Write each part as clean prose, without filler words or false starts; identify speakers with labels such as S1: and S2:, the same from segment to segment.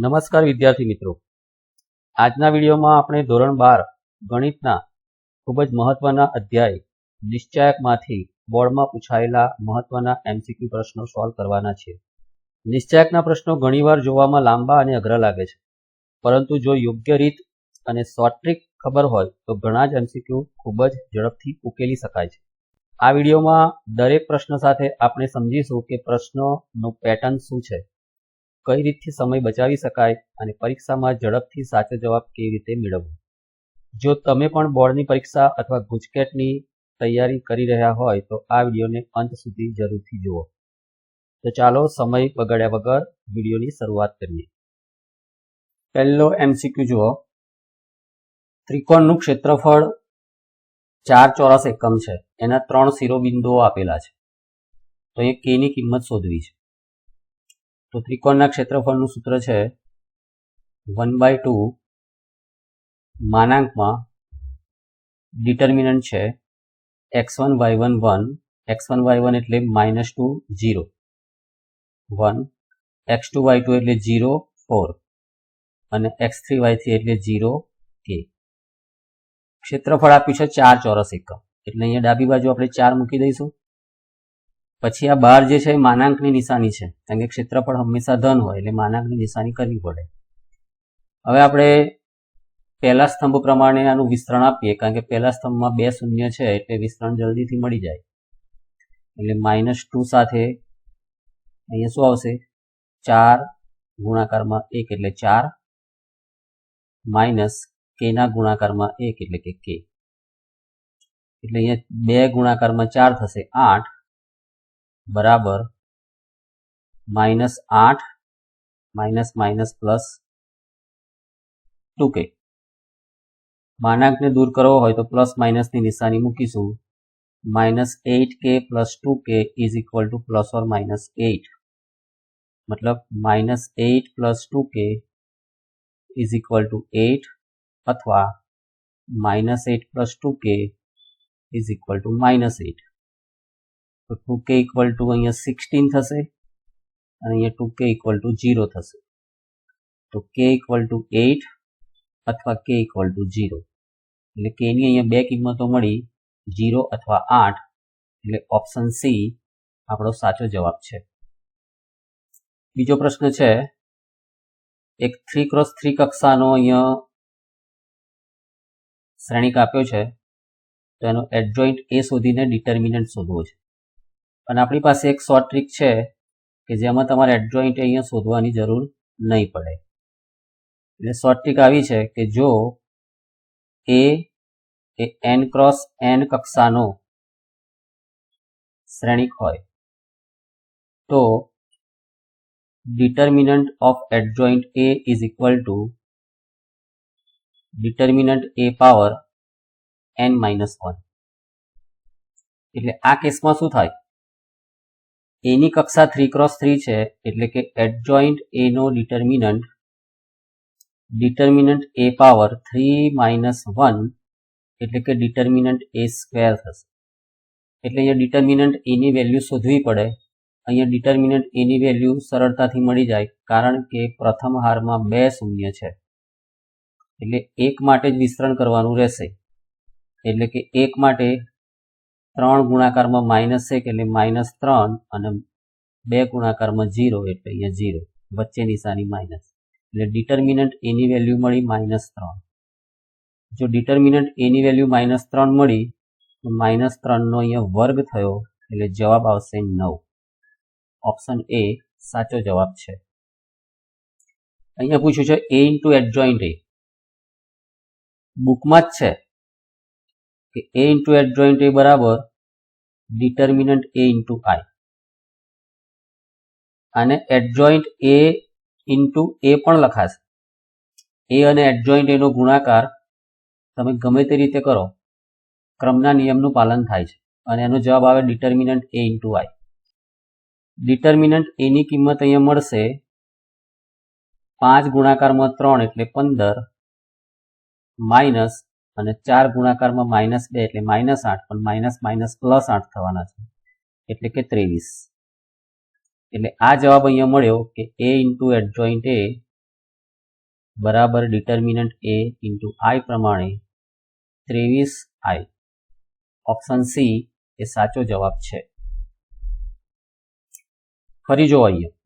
S1: નમસ્કાર વિદ્યાર્થી મિત્રો, આજના વિડીયોમાં આપણે ધોરણ 12 ગણિતના ખૂબ જ મહત્વના અધ્યાય નિશ્ચાયકમાંથી બોર્ડમાં પૂછાયેલા મહત્વના MCQ પ્રશ્નો સોલ્વ કરવાના છે. નિશ્ચાયકના પ્રશ્નો ઘણીવાર જોવામાં લાંબા અને અઘરા લાગે છે, પરંતુ જો યોગ્ય રીત અને શોર્ટ ટ્રીક ખબર હોય તો ઘણા જ MCQ ખૂબ જ ઝડપથી ઉકેલી શકાય છે. આ વિડીયોમાં દરેક પ્રશ્ન સાથે આપણે સમજીશું કે પ્રશ્નોનું પેટર્ન શું છે, કઈ રીતથી સમય બચાવી શકાય અને પરીક્ષામાં ઝડપથી સાચો જવાબ કેવી રીતે મેળવવો. જો તમે પણ બોર્ડની પરીક્ષા અથવા ગુજકેટની તૈયારી કરી રહ્યા હોય તો આ વિડીયોને અંત સુધી જરૂરથી જુઓ. તો ચાલો સમય બગાડ્યા વગર વિડીયોની શરૂઆત કરીએ. પહેલો MCQ જુઓ. ત્રિકોણનું ક્ષેત્રફળ 4 ચોરસ એકમ છે. એના 3 શિરોબિંદુઓ આપેલા છે. તો એ k ની કિંમત શોધવી છે. તો ત્રિકોણના ક્ષેત્રફળનું સૂત્ર છે 1/2 માનાંકમાં ડિટર્મિનન્ટ છે x1 y1 1, x1 y1 એટલે -2 0 1, x2 y2 એટલે 0 4 અને x3 y3 એટલે 0 k. ક્ષેત્રફળ આપ્યું છે 4 ચોરસ એકમ, એટલે અહીંયા ડાબી બાજુ આપણે 4 મૂકી દઈશું. પછી આ બાર જે છે એ માનાંકની નિશાની છે, કારણ કે ક્ષેત્રફળ હંમેશા ધન હોય એટલે માનાંકની નિશાની કરવી પડે. હવે આપણે પહેલા સ્તંભ પ્રમાણે આનું વિસ્તરણ આપીએ, કારણ કે પહેલા સ્તંભમાં 2 શૂન્ય છે એટલે વિસ્તરણ જલ્દીથી મળી જાય. એટલે -2 સાથે અહીંયા શું આવશે? 4 ગુણાકારમાં 1 એટલે 4 માઇનસ k ના ગુણાકારમાં 1 એટલે કે k. એટલે અહીંયા 2 ગુણાકારમાં 4 થશે 8 બરાબર -8 માઇનસ પ્લસ 2k. માનાંકને દૂર કરવો હોય તો પ્લસ માઇનસની નિશાની મૂકીશું. -8k plus 2k is equal to plus or minus 8, મતલબ -8 plus 2k is equal to 8 અથવા -8 plus 2k is equal to -8. તો 2k ઇક્વલ ટુ અહીંયા 16 થશે અને અહીંયા 2k ઇક્વલ ટુ 0 થશે. તો k ઇક્વલ ટુ 8 અથવા k ઇક્વલ ટુ 0. એટલે k ની અહીંયા બે કિંમતો મળી, 0 અથવા 8. એટલે ઓપ્શન સી આપણો સાચો જવાબ છે. બીજો પ્રશ્ન છે, એક 3x3 કક્ષાનો અહીંયા શ્રેણિક આપ્યો છે, તો એનો એડજોઇન્ટ એ શોધીને ડિટર્મિનન્ટ શોધવો છે. અને આપણી પાસે એક શોર્ટ ટ્રીક છે કે જેમાં તમારે એડજોઇન્ટ અહીંયા શોધવાની જરૂર નહીં પડે. એટલે શોર્ટ ટ્રીક આવી છે કે જો a એ n×n કક્ષાનો શ્રેણિક હોય તો determinant of adjoint a is equal to determinant a power n-1. એટલે આ કેસમાં શું થાય? a ની કક્ષા 3x3 છે, એટલે કે એડજોઇન્ટ a નો ડિટર્મિનન્ટ a પાવર 3-1 એટલે કે ડિટર્મિનન્ટ a સ્ક્વેર થશે. એટલે અહીંયા ડિટર્મિનન્ટ a ની વેલ્યુ શોધવી પડે. અહીંયા ડિટર્મિનન્ટ a ની વેલ્યુ સરળતાથી મળી જાય, કારણ કે પ્રથમ હારમાં 2 શૂન્ય છે. એટલે 1 માટે જ વિસ્તરણ કરવાનું રહેશે. એટલે કે 1 માટે 3 ગુણાકારમાં -1 એટલે -3 અને 2 ગુણાકારમાં 0 એટલે અહીંયા 0, વચ્ચે નિશાની માઇનસ. એટલે ડિટર્મિનન્ટ a ની વેલ્યુ મળી -3. જો ડિટર્મિનન્ટ a ની વેલ્યુ -3 મળી તો -3 નો અહીંયા વર્ગ થયો, એટલે જવાબ આવશે 9. ઓપ્શન એ સાચો જવાબ છે. અહીંયા પૂછ્યું છે a ઇન્ટુ એડજોઇન્ટ a. બુકમાં જ છે કે a ઇન્ટુ એડજોઇન્ટ a બરાબર ડિટર્મિનન્ટ a ઇન્ટુ i. અને એડજોઇન્ટ a ઇન્ટુ a પણ લખાશે. a અને એડજોઇન્ટ a નો ગુણાકાર તમે ગમે તે રીતે કરો, ક્રમના નિયમનું પાલન થાય છે અને એનો જવાબ આવે determinant a into i. Determinant a ની કિંમત અહીંયા મળશે 5 ગુણાકારમાં 3 એટલે 15 માઇનસ અને 4 ગુણાકારમાં -2 એટલે -8, પણ માઇનસ પ્લસ 8 થવાના છે એટલે કે 23. એટલે આ જવાબ અહીંયા મળ્યો કે a ઇન્ટુ એડજોઇન્ટ a બરાબર ડિટર્મિનન્ટ એ ઇન્ટુ આઈ પ્રમાણે 23i. ઓપ્શન સી એ સાચો જવાબ છે. ફરી જો અહીંયા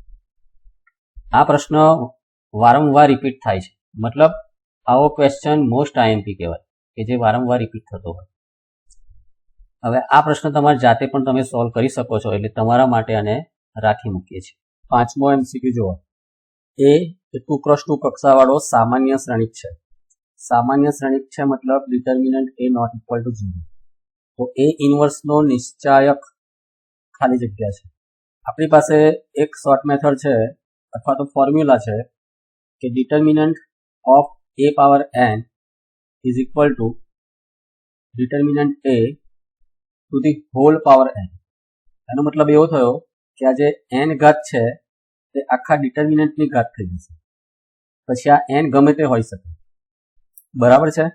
S1: આ પ્રશ્ન વારંવાર રિપીટ થાય છે, મતલબ આવો ક્વેશ્ચન મોસ્ટ આઈએમપી કહેવાય કે જે વારંવાર રિપીટ થતો હોય. હવે આ પ્રશ્ન તમારી જાતે પણ તમે સોલ્વ કરી શકો છો, એટલે તમારા માટે આને રાખી મૂકીએ છીએ. 5મો MCQ જુઓ. એ 2x2 કક્ષાવાળો સામાન્ય શ્રેણિક છે. સામાન્ય શ્રેણિક છે મતલબ determinant A not equal to 0. તો એ ઇન્વર્સનો નિશ્ચાયક ખાલી જગ્યા છે. આપણી પાસે એક શોર્ટ મેથડ છે અથવા તો ફોર્મ્યુલા છે કે determinant of a power n is equal to determinant a to the whole power n. એનો મતલબ એવો થયો કે આ જે n ઘાત છે તે આખા ડિટર્મિનન્ટની ઘાત થઈ જશે. પછી આ n ગમે તે હોઈ શકે, બરાબર છે.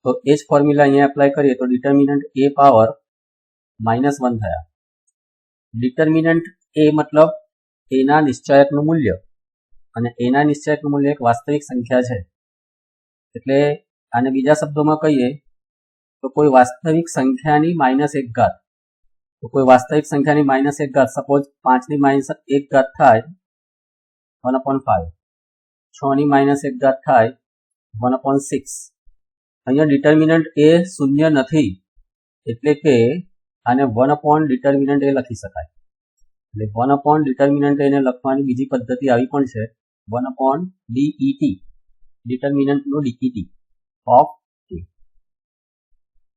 S1: તો એ જ ફોર્મ્યુલા અહીંયા એપ્લાય કરીએ તો ડિટર્મિનન્ટ a પાવર -1 થયા. ડિટર્મિનન્ટ a મતલબ એના નિશ્ચાયકનું મૂલ્ય, અને એના નિશ્ચાયકનું મૂલ્ય એક વાસ્તવિક સંખ્યા છે. એટલે આને બીજા શબ્દોમાં કહીએ તો કોઈ વાસ્તવિક સંખ્યાની -1 ઘાત. તો કોઈ વાસ્તવિક સંખ્યાની -1 ઘાત, સપોઝ 5ની -1 ઘાત થાય 1/5, 6ની -1 ઘાત થાય 1/6. અહીંયા ડિટર્મિનન્ટ એ શૂન્ય નથી, એટલે કે આને 1 ડિટર્મિનન્ટ એ લખી શકાય. એટલે 1 ડિટર્મિનન્ટ એને લખવાની બીજી પદ્ધતિ આવી પણ છે, 1/det, ડિટર્મિનન્ટનું det ઓફ a.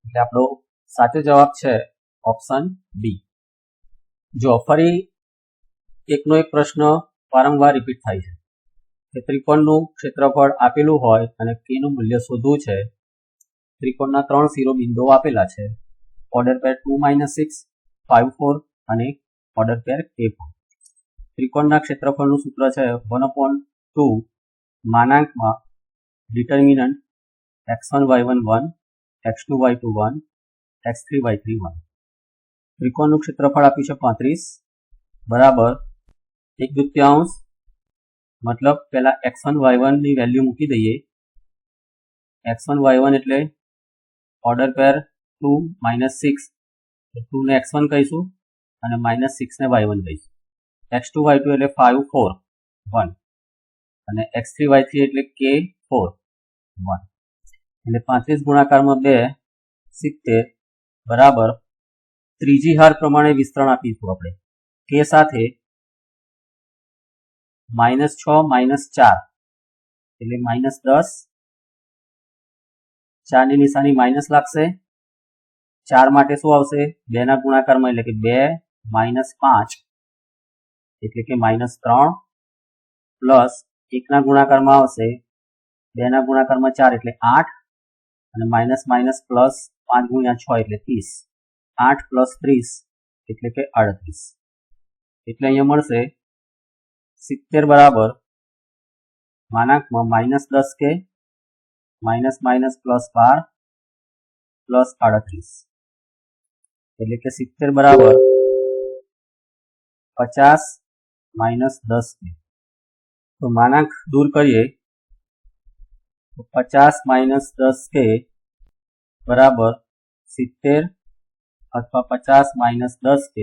S1: એટલે આપણો સાચો જવાબ છે ઓપ્શન બી. જો ફરી એકનો એક પ્રશ્ન વારંવાર રિપીટ થાય છે કે ત્રિકોણનું ક્ષેત્રફળ આપેલું હોય અને k નું મૂલ્ય શોધવું છે. ત્રિકોણના 3 શિરોબિંદુઓ આપેલા છે, ઓર્ડર પેર 2 - 6, 5 4 અને ઓર્ડર પેર k4. ત્રિકોણના ક્ષેત્રફળનું સૂત્ર છે 1/2 માનાંકમાં determinant x1 y1 1, x2 y2 1, x3 y3 1. ત્રિકોણનું ક્ષેત્રફળ આપ્યું છે 35 બરાબર 1/2, મતલબ પહેલા x1 y1 ની વેલ્યુ મૂકી દઈએ. x1 y1 એટલે ઓર્ડર પેર 2 - 6, 2 ને x1 કહીશું અને -6 ને y1 કહીશું. x2 y2 એટલે 5 4 1 અને x3 y3 એટલે k4 1. એટલે 35 ગુણાકારમાં 2 70 બરાબર ત્રીજી હાર પ્રમાણે વિસ્તરણ આપીશું આપણે k સાથે -6 - 4 એટલે -10. 4 ની નિશાની માઇનસ લાગશે. 4 માટે શું આવશે? 2 ના ગુણાકારમાં એટલે કે 2 - 5 એટલે કે -3 પ્લસ 1 ના ગુણાકારમાં આવશે 2 ના ગુણાકારમાં 4 એટલે 8 અને માઇનસ માઇનસ પ્લસ 5 × 6 એટલે 30. 8 + 30 એટલે કે 38. એટલે અહીંયા મળશે 70 બરાબર માનાંકમાં -10k માઇનસ પ્લસ 12 પ્લસ 38 એટલે કે 70 બરાબર 50 - 10k. તો માનાંક દૂર કરીએ તો 50 - 10k બરાબર 70 અથવા 50 - 10k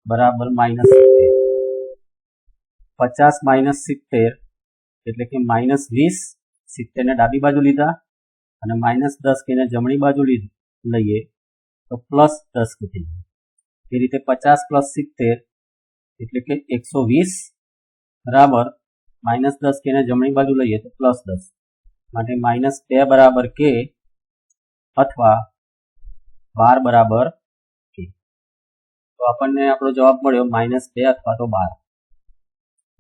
S1: બરાબર -70. 50 - 70 એટલે કે -20. 70 ને ડાબી બાજુ લીધા અને -10k ને જમણી બાજુ લઈએ તો +10k થઈ ગયું. એ રીતે 50 + 70 એટલે કે 120 બરાબર -10k ને જમણી બાજુ લઈએ તો +10 માટે -2 બરાબર k અથવા 12 બરાબર k. તો આપણને આપણો જવાબ મળ્યો -2 અથવા તો 12.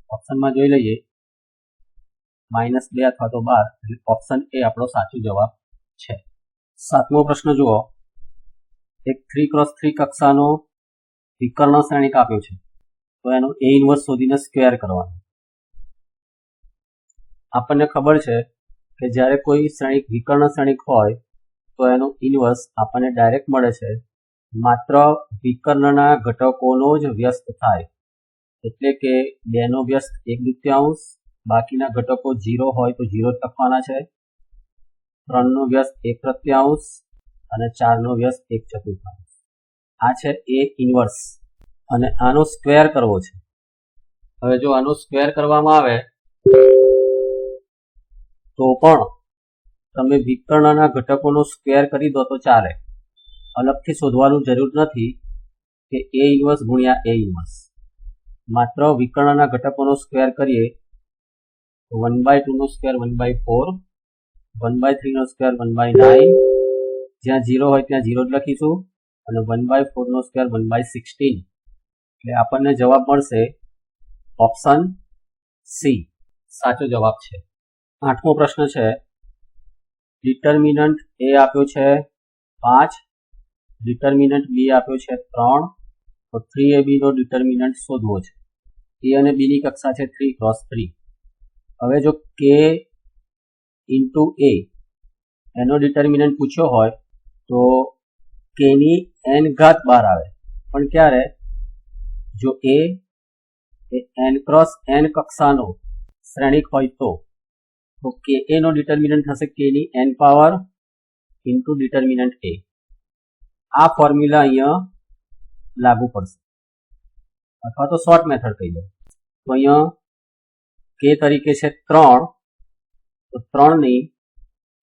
S1: ઓપ્શનમાં જોઈ લઈએ -2 અથવા તો 12 એટલે ઓપ્શન એ આપણો સાચો જવાબ છે. 7મો પ્રશ્ન જુઓ. એક 3x3 કક્ષાનો વિકર્ણ શ્રેણિક આપ્યો છે, તો એનો A ઇન્વર્સ શોધીને સ્ક્વેર કરવાનો. આપણને ખબર છે કે જ્યારે કોઈ શ્રેણિક વિકર્ણ શ્રેણિક હોય તો એનો ઇન્વર્સ આપણને ડાયરેક્ટ મળે છે માત્ર વિકર્ણના ઘટકોનો જ વ્યસ્ત થાય, એટલે કે 2 નો વ્યસ્ત 1/2 બાકીના ઘટકો 0 હોય તો 0 જ લખવાના છે. 3 નો વ્યસ્ત 1/3 અને 4 નો વ્યસ્ત 1/4. આ છે A ઇન્વર્સ અને આનો સ્ક્વેર કરવો છે. હવે જો આનો સ્ક્વેર કરવામાં આવે તો પણ તમે વિકર્ણના ઘટકોનો સ્ક્વેર કરી દો તો ચાલે. અલગથી શોધવાનું જરૂર નથી કે A ઇન્વર્સ ગુણ્યા A ઇન્વર્સ. માત્ર વિકર્ણના ઘટકોનો સ્ક્વેર કરીએ તો 1/2 નો સ્ક્વેર 1/4, 1/3 નો સ્ક્વેર 1/9, જ્યાં 0 હોય ત્યાં 0 જ લખીશું અને 1/4 નો સ્ક્વેર 1/16. એટલે આપણને જવાબ મળશે ઓપ્શન સી સાચો જવાબ છે. 8મો પ્રશ્ન છે. ડિટર્મિનન્ટ A આપ્યો છે 5, ડિટર્મિનન્ટ B આપ્યો છે 3, તો 3AB નો ડિટર્મિનન્ટ શોધવો છે. A અને B ની કક્ષા છે 3x3. હવે જો K ઇન્ટુ A એનો ડિટર્મિનન્ટ પૂછ્યો હોય તો K ની n ઘાત બહાર આવે, પણ ક્યારે? જો A A n cross n કક્ષાનો શ્રેણિક હોય તો Ka નો ડિટર્મિનન્ટ થશે K ની n power into determinant A. આ ફોર્મ્યુલા અહીંયા લાગુ પડશે, અથવા તો શોર્ટ મેથડ કહી દો. તો અહીંયા K તરીકે છે 3, તો 3 ની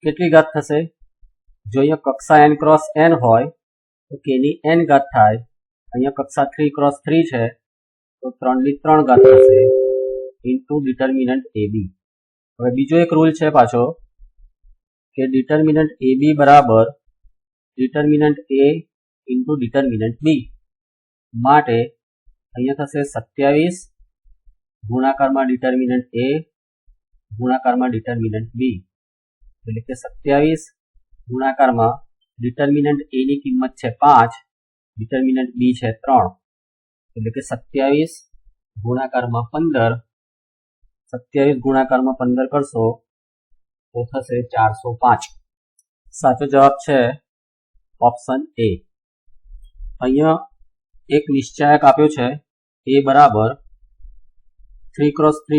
S1: કેટલી ઘાત થશે? જો અહીંયા કક્ષા n ક્રોસ n હોય તો K ની n ઘાત થાય. અહીંયા કક્ષા 3x3 છે તો 3 ની 3 ઘાત થશે ઇન્ટુ ડિટર્મિનન્ટ AB. હવે બીજો એક રૂલ છે પાછો કે ડિટર્મિનન્ટ AB બરાબર determinant A into determinant B. માટે અહીંયા થશે 27 ગુણાકારમાં ડિટર્મિનન્ટ A ગુણાકારમાં ડિટર્મિનન્ટ B. એટલે કે 27 ગુણાકારમાં ડિટર્મિનન્ટ A ની કિંમત છે 5, ડિટર્મિનન્ટ B છે 3, એટલે કે 27 ગુણાકારમાં 15. 27 ગુણાકારમાં 15 કરશો તો થશે 405. સાચો જવાબ છે ઓપ્શન A. અહીંયા એક નિશ્ચાયક આપ્યો છે A બરાબર 3x3,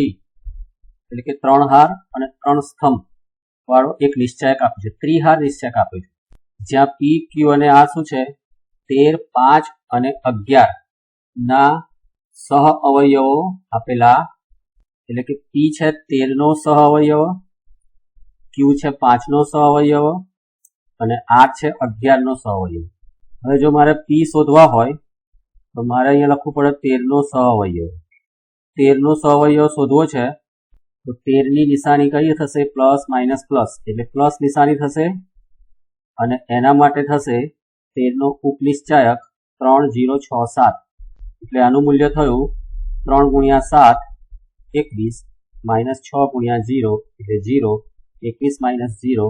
S1: એટલે કે 3 હાર અને 3 સ્તંભ વાળો એક નિશ્ચાયક આપ્યો છે. ત્રિહાર નિશ્ચાયક આપ્યો છે, જ્યાં P, Q અને R શું છે? 13, 5 અને 11 ના સહ અવયવો આપેલા. એટલે કે P છે 13 નો સહ અવયવ, Q છે 5 નો સહ અવયવ અને R છે 11 નો સહ અવયવ. હવે જો મારે P શોધવા હોય તો મારે અહીંયા લખવું પડે 13 નો સહ અવયવ. 13 નો સહ અવયવ શોધવો છે તો 13 ની નિશાની કઈ થશે? પ્લસ માઇનસ પ્લસ, એટલે પ્લસ નિશાની થશે અને એના માટે થશે 13 નો ઉપનિશ્ચાયક 3, 0, 6, 7. એટલે આનું મૂલ્ય થયું 3 ગુણ્યા 7 21 માઇનસ 6 ગુણ્યા 0 એટલે 0, 21 માઇનસ 0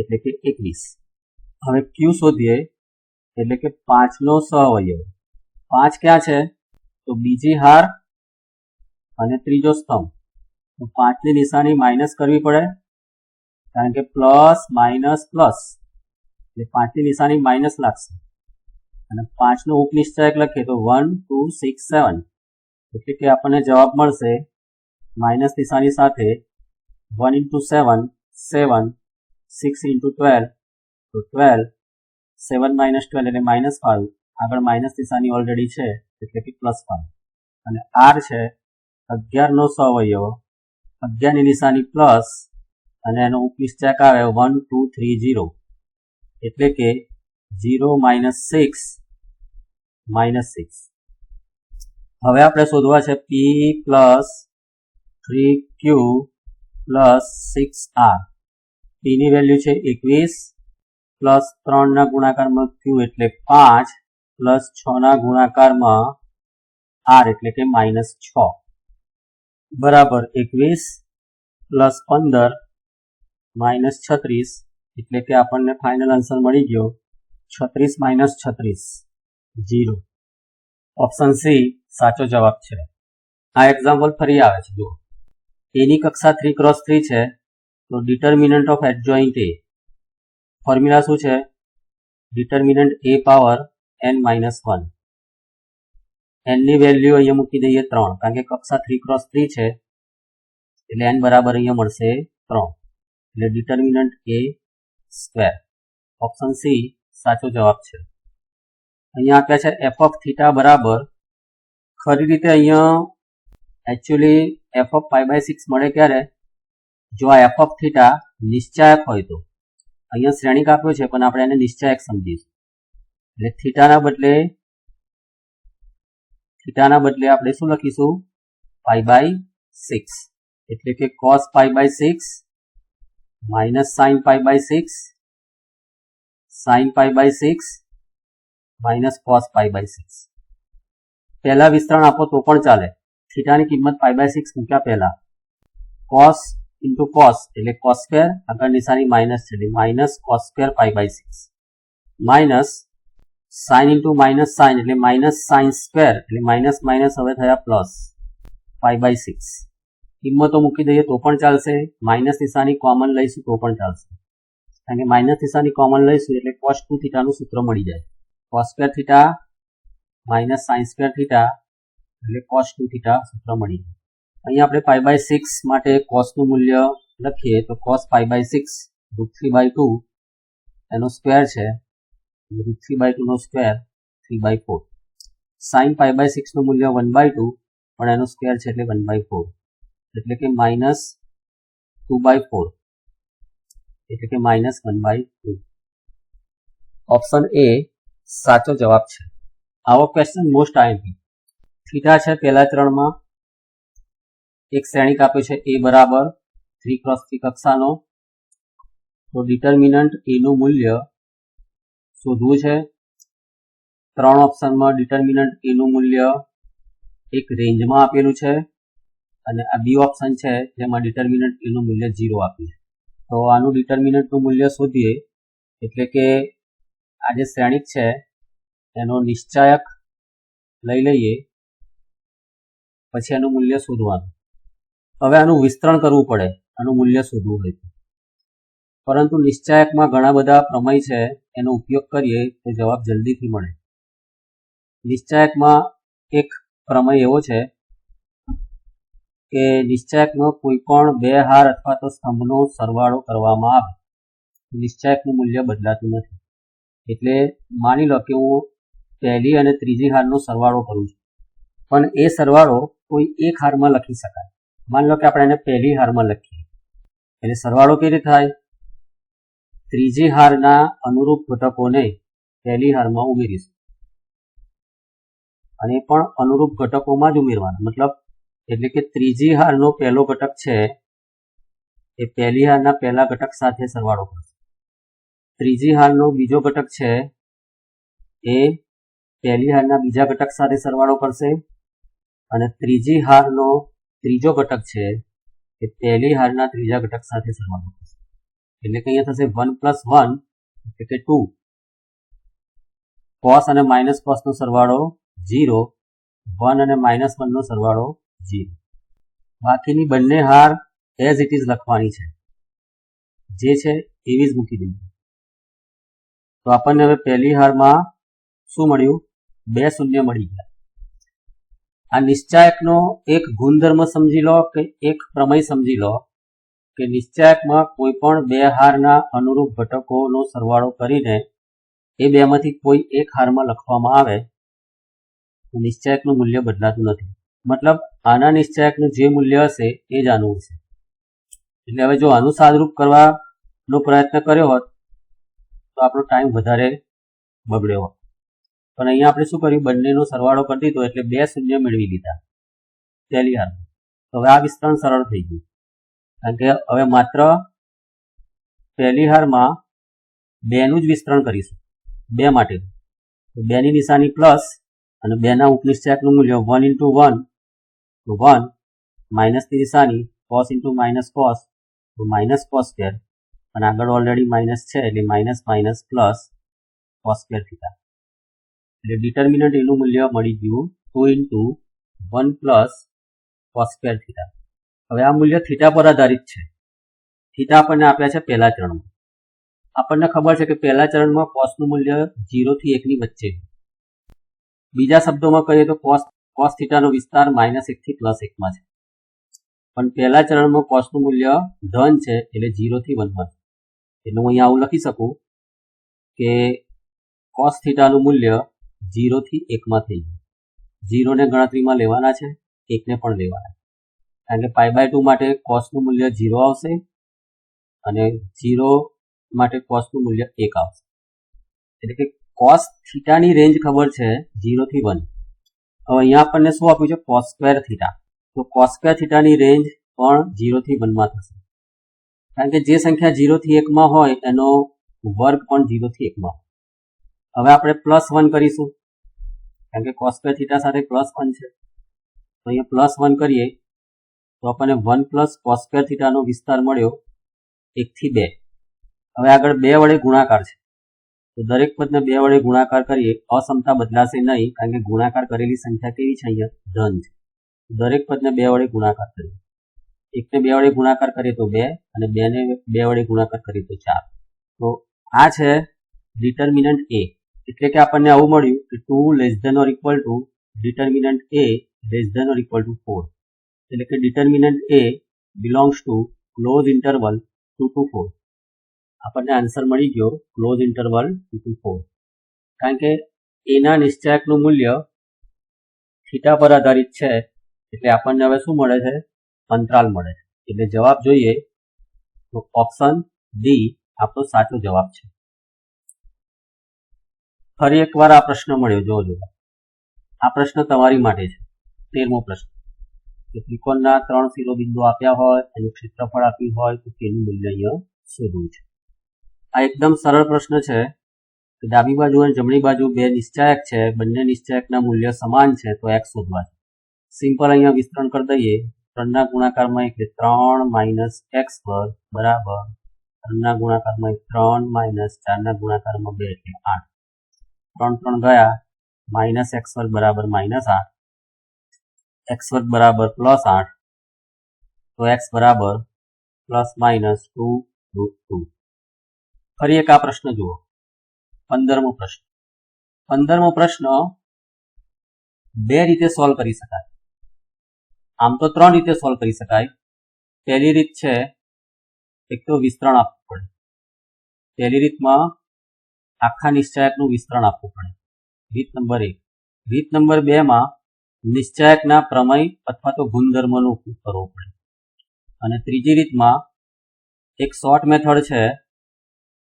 S1: એટલે કે 21. હવે Q શોધીએ, એટલે કે 5 નો સહ અવયવ. 5 ક્યાં છે? તો બીજી હાર અને ત્રીજો સ્તંભ. તો 5 ની નિશાની માઇનસ કરવી પડે, કારણ કે પ્લસ માઇનસ પ્લસ, એટલે 5 ની નિશાની માઇનસ લાગશે. અને 5 નો ઉપનિશ્ચાયક લખીએ તો 1, 2, 6, 7, એટલે કે આપણને જવાબ મળશે માઇનસ નિશાની સાથે 1 into 7, 7, 6 into 12, તો 12, 7 minus 12 એટલે -5. આગળ માઇનસ નિશાની ઓલરેડી છે એટલે કે +5. અને R છે 11 નો સહ અવયવ, 11 ની નિશાની પ્લસ અને એનો ઉપનિશ્ચાયક આવે 1, 2, 3, 0, એટલે કે 0, -6, -6. હવે આપણે શોધવા છે P plus 3Q plus 6R. P ની વેલ્યુ છે 21 પ્લસ 3 ના ગુણાકારમાં Q એટલે 5 પ્લસ 6 ના ગુણાકારમાં R એટલે કે -6 બરાબર 21 પ્લસ 15 -36, એટલે કે આપણને ફાઇનલ આન્સર મળી ગયો 36 - 36 0. ઓપ્શન સી સાચો જવાબ છે. આ એક્ઝામ્પલ ફરી આવે છે. જુઓ, A ની કક્ષા 3x3 છે તો determinant of adjoint A. Formula શું છે? Determinant A power n-1. n ની વેલ્યુ અહીંયા મૂકી દઈએ 3, કારણ કે કક્ષા 3x3 છે એટલે n બરાબર અહીંયા મળશે 3, એટલે determinant a square. Option C સાચો જવાબ છે. અહીંયા આપ્યા છે f ઓફ થીટા બરાબર, ખરી રીતે અહીંયા એકચ્યુઅલી f ઓફ π/6 મળે ક્યારે? જો આ f ઓફ થીટા નિશ્ચાયક હોય તો. અહીંયા શ્રેણિક આપ્યો છે પણ આપણે એને નિશ્ચાયક સમજીશું. એટલે થીટાના બદલે આપણે શું લખીશું? π/6, એટલે કે cos π/6 minus sin π/6 sin π/6 minus cos π/6. પહેલા વિસ્તરણ આપો તો પણ ચાલે. થીટાની કિંમત π/6 મૂક્યા પહેલા cos into cos એટલે cos સ્ક્વેર, આગળ નિશાની માઇનસ છે એટલે minus cos square π/6 minus sin into minus sin એટલે માઇનસ sin સ્ક્વેર એટલે માઇનસ માઇનસ હવે થયા પ્લસ π/6. કિંમતો મૂકી દઈએ તો પણ ચાલશે, માઇનસ નિશાની કોમન લઈશું તો પણ ચાલશે. કારણ કે માઇનસ નિશાની કોમન લઈશું એટલે cos 2 થીટાનું સૂત્ર મળી જાય. cos square theta minus sin square theta એટલે cos 2 થીટા સૂત્ર મળી જાય. અહીં આપણે π/6 માટે cos નું મૂલ્ય લખીએ તો cos π/6 √3/2 એનો સ્ક્વેર છે, √3/2 નો સ્ક્વેર 3/4. sin π/6 નું મૂલ્ય 1/2 પણ એનો સ્ક્વેર છે એટલે 1/4, એટલે કે માઇનસ 2/4, એટલે કે માઇનસ 1/2. ઓપ્શન એ સાચો જવાબ છે. આવો ક્વેશ્ચન મોસ્ટ આઈએમપી. થીટા છે પહેલા ચરણમાં, એક શ્રેણિક આપ્યો છે a બરાબર 3x3 કક્ષાનો, તો ડિટર્મિનન્ટ a નું મૂલ્ય શોધવું છે. 3 ઓપ્શનમાં ડિટર્મિનન્ટ a નું મૂલ્ય એક રેન્જમાં આપેલું છે અને આ બી ઓપ્શન છે જેમાં ડિટર્મિનન્ટ a નું મૂલ્ય 0 આપ્યું છે. તો આનું ડિટર્મિનન્ટનું મૂલ્ય શોધીએ, એટલે કે આ જે શ્રેણિક છે એનો નિશ્ચાયક લઈ લઈએ, પછી એનું મૂલ્ય શોધવાનું. હવે આનું વિસ્તરણ કરવું પડે આનું મૂલ્ય શોધવું હોય તો, પરંતુ નિશ્ચાયકમાં ઘણા બધા પ્રમેય છે, એનો ઉપયોગ કરીએ તો જવાબ જલ્દીથી મળે. નિશ્ચાયકમાં એક પ્રમેય એવો છે કે નિશ્ચાયકમાં કોઈ પણ બે હાર અથવા તો સ્તંભનો સરવાળો કરવામાં આવે નિશ્ચાયકનું મૂલ્ય બદલાતું નથી. એટલે માની લો કે હું પહેલી અને ત્રીજી હારનો સરવાળો કરું છું, પણ એ સરવાળો કોઈ એક હારમાં લખી શકાય. માની લો કે આપણે એને પહેલી હારમાં લખીએ, એટલે સરવાળો કેવી રીતે થાય? ત્રીજી હારના અનુરૂપ ઘટકોને પહેલી હારમાં ઉમેરીશું અને પણ અનુરૂપ ઘટકોમાં જ ઉમેરવાના. મતલબ એટલે કે ત્રીજી હારનો પહેલો ઘટક છે એ પહેલી હારના પહેલા ઘટક સાથે સરવાળો કરશે. ત્રીજી હારનો બીજો ઘટક છે એ પહેલી હારના બીજા ઘટક સાથે સરવાળો કરશે અને ત્રીજી હારનો ત્રીજો ઘટક છે એ પહેલી હારના ત્રીજા ઘટક સાથે સરવાળો કરશે. એટલે કે અહીંયા થશે 1 + 1 એટલે કે 2. cos અને માઇનસ cos નો સરવાળો 0, 1 અને -1 નો સરવાળો 0. બાકીની બંને હાર એઝ ઇટ ઇઝ લખવાની છે, જે છે એવી જ મૂકી દઈએ. તો આપણને હવે પહેલી હારમાં શું મળ્યું? 2 શૂન્ય મળી ગયા. આ નિશ્ચાયકનો એક ગુણધર્મ સમજી લો કે એક પ્રમેય સમજી લો કે નિશ્ચાયકમાં કોઈ પણ બે હારના અનુરૂપ ઘટકોનો સરવાળો કરીને એ બેમાંથી કોઈ એક હારમાં લખવામાં આવે તો નિશ્ચાયકનું મૂલ્ય બદલાતું નથી. મતલબ આના નિશ્ચાયકનું જે મૂલ્ય હશે એ જ આનું હશે. એટલે હવે જો આનું સાદરૂપ કરવાનો પ્રયત્ન કર્યો હોત તો આપણો ટાઈમ વધારે બગડ્યો હોત, પણ અહીંયા આપણે શું કર્યું? બંનેનો સરવાળો કરી દીધો એટલે 2 શૂન્ય મેળવી લીધા પહેલી હારમાં. તો હવે આ વિસ્તરણ સરળ થઈ ગયું, કારણ કે હવે માત્ર પહેલી હારમાં 2 નું જ વિસ્તરણ કરીશું, 2 માટે. તો 2 ની નિશાની પ્લસ અને 2 ના ઉપનિશ્ચાયકનું મૂલ્ય 1 × 1 તો 1, માઇનસની નિશાની cos × -cos તો -cos સ્ક્વેર, અને આગળ ઓલરેડી માઇનસ છે એટલે minus minus plus cos square theta. એટલે ડિટર્મિનન્ટ એનું મૂલ્ય મળી ગયું 2 × 1 + cos સ્ક્વેર થીટા. હવે આ મૂલ્ય થીટા પર આધારિત છે. થીટા આપણને આપ્યા છે પહેલા ચરણમાં. આપણને ખબર છે કે પહેલા ચરણમાં cos નું મૂલ્ય 0 થી 1 ની વચ્ચે. બીજા શબ્દોમાં કહીએ તો cos થીટાનો વિસ્તાર -1 થી +1 માં છે. પણ પહેલા ચરણમાં કોસનું મૂલ્ય ધન છે એટલે 0 થી 1 માં, એટલે હું અહીંયા આવું લખી શકું કે કોસ થીટાનું મૂલ્ય 0 થી 1 માં થઈ ગયું. 0 ને ગણતરીમાં લેવાના છે, 1 ને પણ લેવાના, કારણ કે π/2 માટે કોસનું મૂલ્ય 0 આવશે અને 0 માટે કોસનું મૂલ્ય 1 આવશે. એટલે કે કોસ થીટાની રેન્જ ખબર છે 0 થી 1. હવે અહીંયા આપણને શું આપ્યું છે? Cos square theta. તો કોસ સ્ક્વેર થીટાની રેન્જ પણ 0 થી 1 માં થશે, કારણ કે જે સંખ્યા 0 થી 1 માં હોય એનો વર્ગ પણ 0 થી 1 માં. હવે આપણે +1 કરીશું, કારણ કે કોસ સ્ક્વેર થીટા સાથે +1 છે, તો અહીંયા +1 કરીએ તો આપણને 1 + કોસ સ્ક્વેર થીટાનો વિસ્તાર મળ્યો 1 થી 2. હવે આગળ 2 વડે ગુણાકાર છે, તો દરેક પદને 2 વડે ગુણાકાર કરીએ, અસમતા બદલાશે નહીં, કારણ કે ગુણાકાર કરેલી સંખ્યા કેવી છે? અહીંયા ધન છે. દરેક પદને 2 વડે ગુણાકાર કરીએ, 1 ને 2 વડે ગુણાકાર કરીએ તો 2 અને 2 ને 2 વડે ગુણાકાર કરીએ તો 4. તો આ છે ડિટર્મિનન્ટ A. એટલે કે આપણને આવું મળ્યું કે 2 <= ડિટર્મિનન્ટ A <= 4. એટલે કે determinant A belongs to close interval 2 to 4. આપણને આન્સર મળી ગયો ક્લોઝ ઇન્ટરવલ 2 to 4, કારણ કે એના નિશ્ચાયકનું મૂલ્ય થીટા પર આધારિત છે, એટલે આપણને હવે શું મળે છે? અંતરાલ મળે છે. એટલે જવાબ જોઈએ તો ઓપ્શન ડી આપણો સાચો જવાબ છે. ફરી એકવાર આ પ્રશ્ન મળ્યો, જોજો. આ પ્રશ્ન તમારી માટે છે. 13મો પ્રશ્ન. કે ત્રિકોણના 3 શિરોબિંદુ આપ્યા હોય, એનું ક્ષેત્રફળ આપ્યું હોય તો તેનું મૂલ્ય અહીંયા શોધવું છે. આ એકદમ સરળ પ્રશ્ન છે. ડાબી બાજુ અને જમણી બાજુ બે નિશ્ચાયક છે, બંને નિશ્ચાયકના મૂલ્ય સમાન છે, તો x શોધવા છે. સિમ્પલ અહીંયા વિસ્તરણ કરી દઈએ. 3 ના ગુણાકારમાં એટલે 3 - x² બરાબર 3 ના ગુણાકારમાં 3 - 4 ના ગુણાકારમાં 2 એટલે 8. 3 3 ગયા, -x² બરાબર -8, x² બરાબર +8, તો x બરાબર ±2√2. ફરી એક આ પ્રશ્ન જુઓ. 15મો પ્રશ્ન. 15મો પ્રશ્ન બે રીતે સોલ્વ કરી શકાય. આમ તો 3 રીતે સોલ્વ કરી શકાય. પહેલી રીત છે, એક તો વિસ્તરણ આપવું પડે. પહેલી રીતમાં આખા નિશ્ચાયકનું વિસ્તરણ આપવું પડે, રીત નંબર 1. રીત નંબર 2 માં નિશ્ચાયકના પ્રમેય અથવા તો ગુણધર્મનો ઉપયોગ કરવો પડે. અને ત્રીજી રીતમાં એક શોર્ટ મેથડ છે.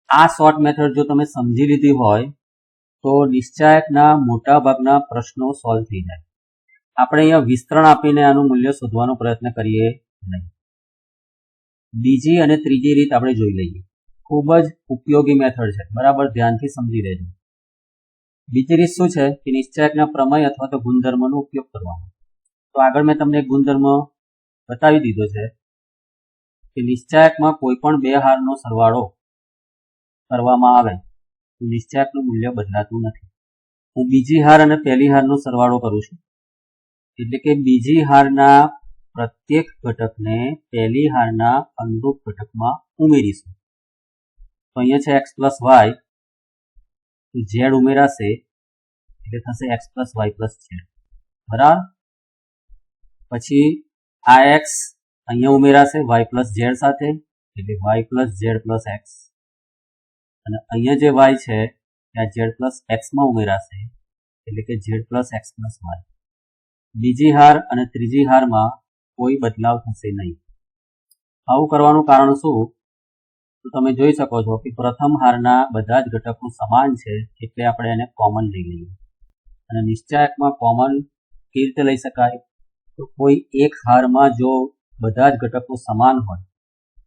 S1: આ શોર્ટ મેથડ જો તમે સમજી લીધી હોય તો નિશ્ચાયકના મોટા ભાગના પ્રશ્નો સોલ્વ થઈ જાય. આપણે અહીંયા વિસ્તરણ આપીને આનું મૂલ્ય શોધવાનો પ્રયત્ન કરીએ નહીં. બીજી અને ત્રીજી રીત આપણે જોઈ લઈએ. ખૂબ જ ઉપયોગી મેથડ છે, બરાબર ધ્યાનથી સમજી લેજો. બીજી રીત શું છે કે નિશ્ચાયકના પ્રમેય અથવા તો ગુણધર્મનો ઉપયોગ કરવાનો. તો આગળ મેં તમને ગુણધર્મ બતાવી દીધો છે કે નિશ્ચાયકમાં કોઈ પણ બે હારનો સરવાળો કરવામાં આવે તો નિશ્ચાયકનું મૂલ્ય બદલાતું નથી. હું બીજી હાર અને પહેલી હારનો સરવાળો કરું છું, એટલે કે બીજી હારના પ્રત્યેક ઘટકને પહેલી હારના અનુરૂપ ઘટકમાં ઉમેરીશું. તો અહીંયા છે x + y, તો z ઉમેરાશે એટલે થશે x + y + z, બરાબર. પછી આ x અહીંયા ઉમેરાશે y + z સાથે, એટલે y + z + x. અને અહીંયા જે y છે ત્યાં z + x માં ઉમેરાશે, એટલે કે z + x + y. બીજી હાર અને ત્રીજી હારમાં કોઈ બદલાવ થશે નહીં. આવું કરવાનું કારણ શું? તો તમે જોઈ શકો છો કે પ્રથમ હારના બધા જ ઘટકો સમાન છે, એટલે આપણે એને કોમન લઈ લઈએ. અને નિશ્ચાયકમાં કોમન કેવી રીતે લઈ શકાય? તો કોઈ એક હારમાં જો બધા જ ઘટકો સમાન હોય,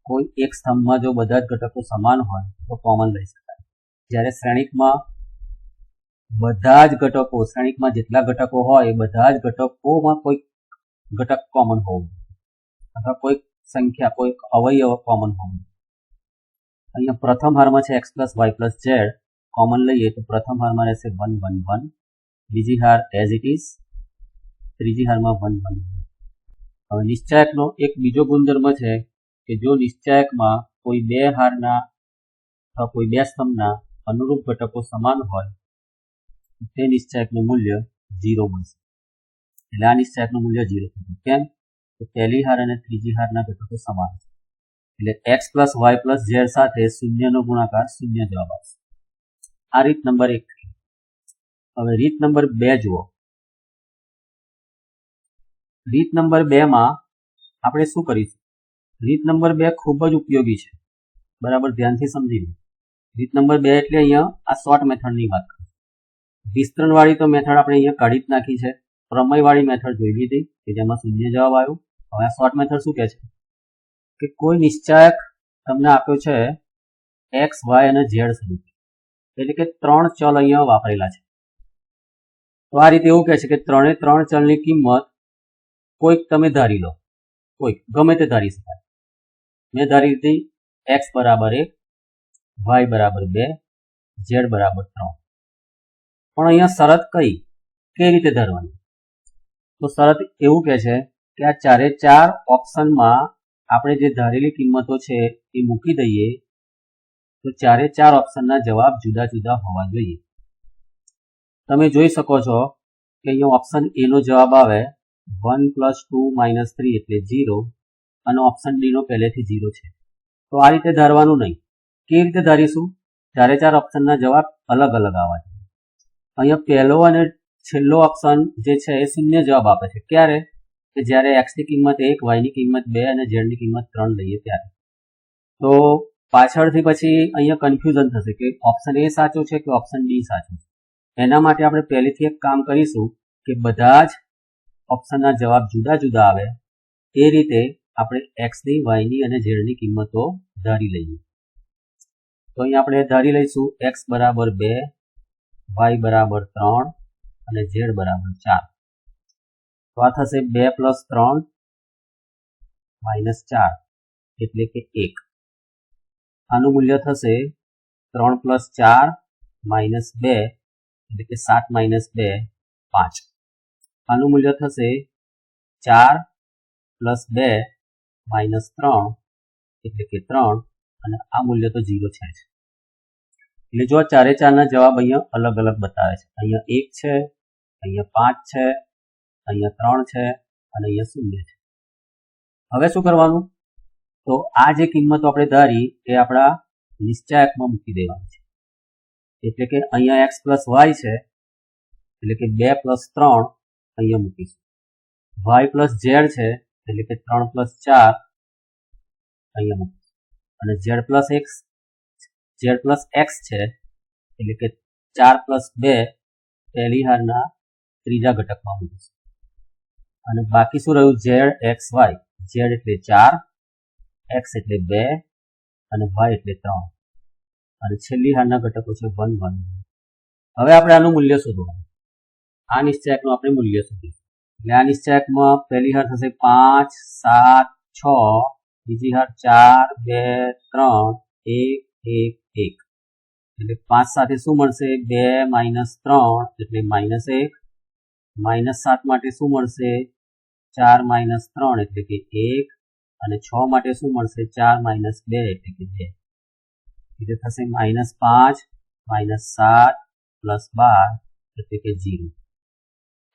S1: કોઈ એક સ્તંભમાં જો બધા જ ઘટકો સમાન હોય તો કોમન લઈ શકાય. જ્યારે શ્રેણિકમાં બધા જ ઘટકો, શ્રેણિકમાં જેટલા ઘટકો હોય એ બધા જ ઘટકોમાં કોઈ ઘટક કોમન હોવું, અથવા કોઈ સંખ્યા, કોઈ અવયવ કોમન હોવું. અહીંયા પ્રથમ હારમાં છે x + y + z, કોમન લઈએ તો પ્રથમ હારમાં રહેશે 1 1 1, બીજી હાર એઝ ઇટ ઇઝ, ત્રીજી હારમાં 1 1 1. હવે નિશ્ચાયકનો એક બીજો ગુણધર્મ છે કે જો નિશ્ચાયકમાં કોઈ બે હારના અથવા કોઈ બે સ્તંભના અનુરૂપ ઘટકો સમાન હોય તે નિશ્ચાયકનું મૂલ્ય 0 મળશે. એટલે આ નિશ્ચાયકનું મૂલ્ય 0 થશે. કેમ? તો પહેલી હાર અને ત્રીજી હારના ઘટકો સમાન છે, એટલે x plus y plus z સાથે શૂન્યનો ગુણાકાર શૂન્ય જવાબ આવશે. આ રીત નંબર 1 થઈ. હવે રીત નંબર 2 જુઓ. રીત નંબર 2 માં આપણે શું કરીશું? રીત નંબર 2 ખૂબ જ ઉપયોગી છે, બરાબર ધ્યાનથી સમજી લો. રીત નંબર 2 એટલે અહીંયા આ શોર્ટ મેથડની વાત કરીએ. વિસ્તરણ વાળી તો મેથડ આપણે અહીંયા કાઢી જ નાખી છે. પ્રમેય વાળી મેથડ જોઈ લીધી કે જેમાં શૂન્ય જવાબ આવ્યો. હવે આ શોર્ટ મેથડ શું કહે છે કે કોઈ નિશ્ચાયક તમને આપ્યો છે x, y અને z સ્વરૂપે, એટલે કે 3 ચલ અહીંયા વાપરેલા છે. તો આ રીતે એવું કહે છે કે 3 ચલની કિંમત કોઈક તમે ધારી લો, કોઈક ગમે તે ધારી શકાય. મેં ધારી લીધી x બરાબર 1, y બરાબર 2, z બરાબર 3. પણ અહીંયા શરત કઈ રીતે ધારવાની? તો શરત એવું કહે છે કે આ ચારે ચાર ઓપ્શનમાં આપણે જે ધારેલી કિંમતો છે એ મૂકી દઈએ તો ચારે ચાર ઓપ્શનના જવાબ જુદા જુદા હોવા જોઈએ. તમે જોઈ શકો છો કે અહીંયા ઓપ્શન એ નો જવાબ આવે 1 + 2 - 3 એટલે 0 અને ઓપ્શન ડી નો પહેલેથી 0 છે. તો આ રીતે ધારવાનું નહીં. કેવી રીતે ધારીશું? ચારે ચાર ઓપ્શનના જવાબ અલગ અલગ આવવા જોઈએ. અહીંયા પહેલો અને છેલ્લો ઓપ્શન જે છે એ શૂન્ય જવાબ આપે છે. ક્યારે? કે જ્યારે x ની કિંમત 1, y ની કિંમત 2 અને z ની કિંમત 3 લઈએ ત્યારે. તો પાછળથી પછી અહીંયા કન્ફ્યુઝન થશે કે ઓપ્શન એ સાચો છે કે ઓપ્શન ડી સાચો છે. એના માટે આપણે પહેલેથી એક કામ કરીશું કે બધા જ ઓપ્શનના જવાબ જુદા જુદા આવે એ રીતે આપણે x ની, y ની અને z ની કિંમતો ધારી લઈએ. તો અહીંયા આપણે ધારી લઈશું x બરાબર 2, y બરાબર 3 અને z બરાબર 4. તો આ થશે 2 + 3 - 4 એટલે કે 1. આનું મૂલ્ય થશે 3 + 4 - 2 એટલે કે 7 - 2 5. આનું મૂલ્ય થશે 4 + 2 - 3 એટલે કે 3 અને આ મૂલ્ય તો 0 છે જ. એટલે જો ચારે ચારના જવાબ અહીંયા અલગ અલગ બતાવે છે. અહીંયા 1 છે, અહીંયા 5 છે, અહીંયા 3 છે અને અહીંયા 0 છે. હવે શું કરવાનું? તો આ જે કિંમતો આપણે ધારી એ આપણા નિશ્ચાયકમાં મૂકી દેવાની છે. એટલે કે અહીંયા x + y છે એટલે કે 2 + 3 અહીંયા મૂકીશું. y + z છે એટલે કે 3 + 4 અહીંયા મૂકીશું. અને z + x છે એટલે કે 4 + 2 પહેલી હારના ત્રીજા ઘટકમાં મૂકીશું. અને બાકી શું રહ્યું? z, x, y. z એટલે 4, x એટલે 2 અને y એટલે 3 અને છેલ્લી હારના ઘટકો છે 1, 1. હવે આપણે આનું મૂલ્ય શોધવાનું. આ નિશ્ચાયકનું આપણે મૂલ્ય શોધીશું. એટલે આ નિશ્ચાયકમાં પહેલી હાર થશે 5, 7, 6, બીજી હાર 4, 2, 3, 1, 1, 1. એટલે 5 સાથે શું મળશે? 2 - 3 એટલે -1. -7 માટે શું મળશે? 4 - 3 એટલે કે 1 અને 6 માટે શું મળશે? 4 - 2 એટલે કે 2. એટલે થશે -5 - 7 + 12 એટલે કે 0.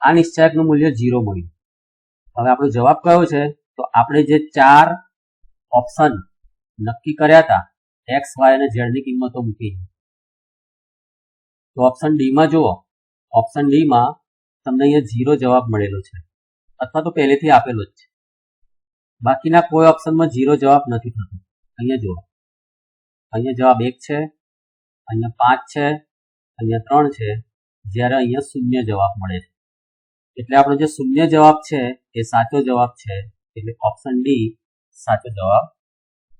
S1: આ નિશ્ચાયકનું મૂલ્ય 0 મળ્યું. હવે આપણો જવાબ કયો છે? તો આપણે જે ચાર ઓપ્શન નક્કી કર્યા હતા x, y અને z ની કિંમતો મૂકી. તો ઓપ્શન ડી માં જુઓ. ઓપ્શન ડી માં તમને અહીંયા 0 જવાબ મળેલો છે અથવા તો પહેલેથી આપેલો જ છે. બાકીના કોઈ ઓપ્શનમાં 0 જવાબ નથી થતો. અહીંયા જુઓ, અહીંયા જવાબ 1 છે, અહીંયા 5 છે, અહીંયા 3 છે, જ્યારે અહીંયા શૂન્ય જવાબ મળે છે. એટલે આપણો જે શૂન્ય જવાબ છે એ સાચો જવાબ છે. એટલે ઓપ્શન ડી સાચો જવાબ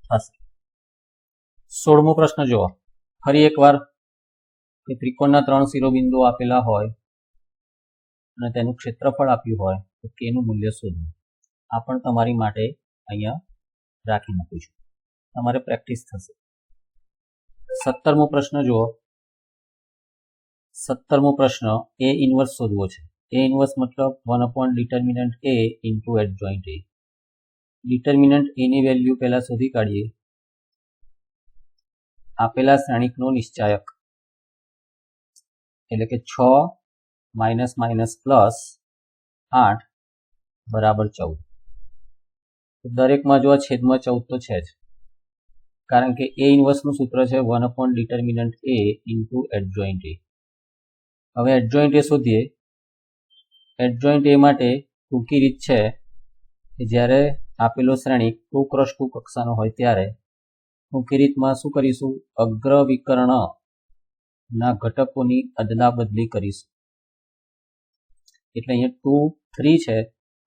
S1: થશે. 16મો પ્રશ્ન જુઓ. ફરી એકવાર કે ત્રિકોણના 3 શિરોબિંદુઓ આપેલા હોય અને તેનું ક્ષેત્રફળ આપ્યું હોય તો k નું મૂલ્ય શોધવું. આ પણ તમારી માટે અહીંયા રાખી મૂકું છું, તમારે પ્રેક્ટિસ થશે. 17મો પ્રશ્ન જુઓ. 17મો પ્રશ્ન A ઇન્વર્સ શોધવો છે. A ઇન્વર્સ મતલબ 1/determinant A into adjoint A. Determinant A ની વેલ્યુ પહેલા શોધી કાઢીએ. આપેલા શ્રેણિકનો નિશ્ચાયક એટલે કે 6 - - + 8 = 14. દરેકમાં જો આ છેદમાં 14 તો છે જ, કારણ કે એ ઇન્વર્સનું સૂત્ર છે 1 ડિટર્મિનન્ટ એ ઇન્ટુ એડજોઇન્ટ એ. હવે એડજોઇન્ટ એ શોધીએ. એડજોઇન્ટ એ માટે ટૂંકી રીત છે કે જ્યારે આપેલો શ્રેણિક 2 × 2 કક્ષાનો હોય ત્યારે ટૂંકી રીતમાં શું કરીશું, અગ્ર વિકર્ણના ઘટકોની અદલા બદલી કરીશું. એટલે અહીંયા 2 3 છે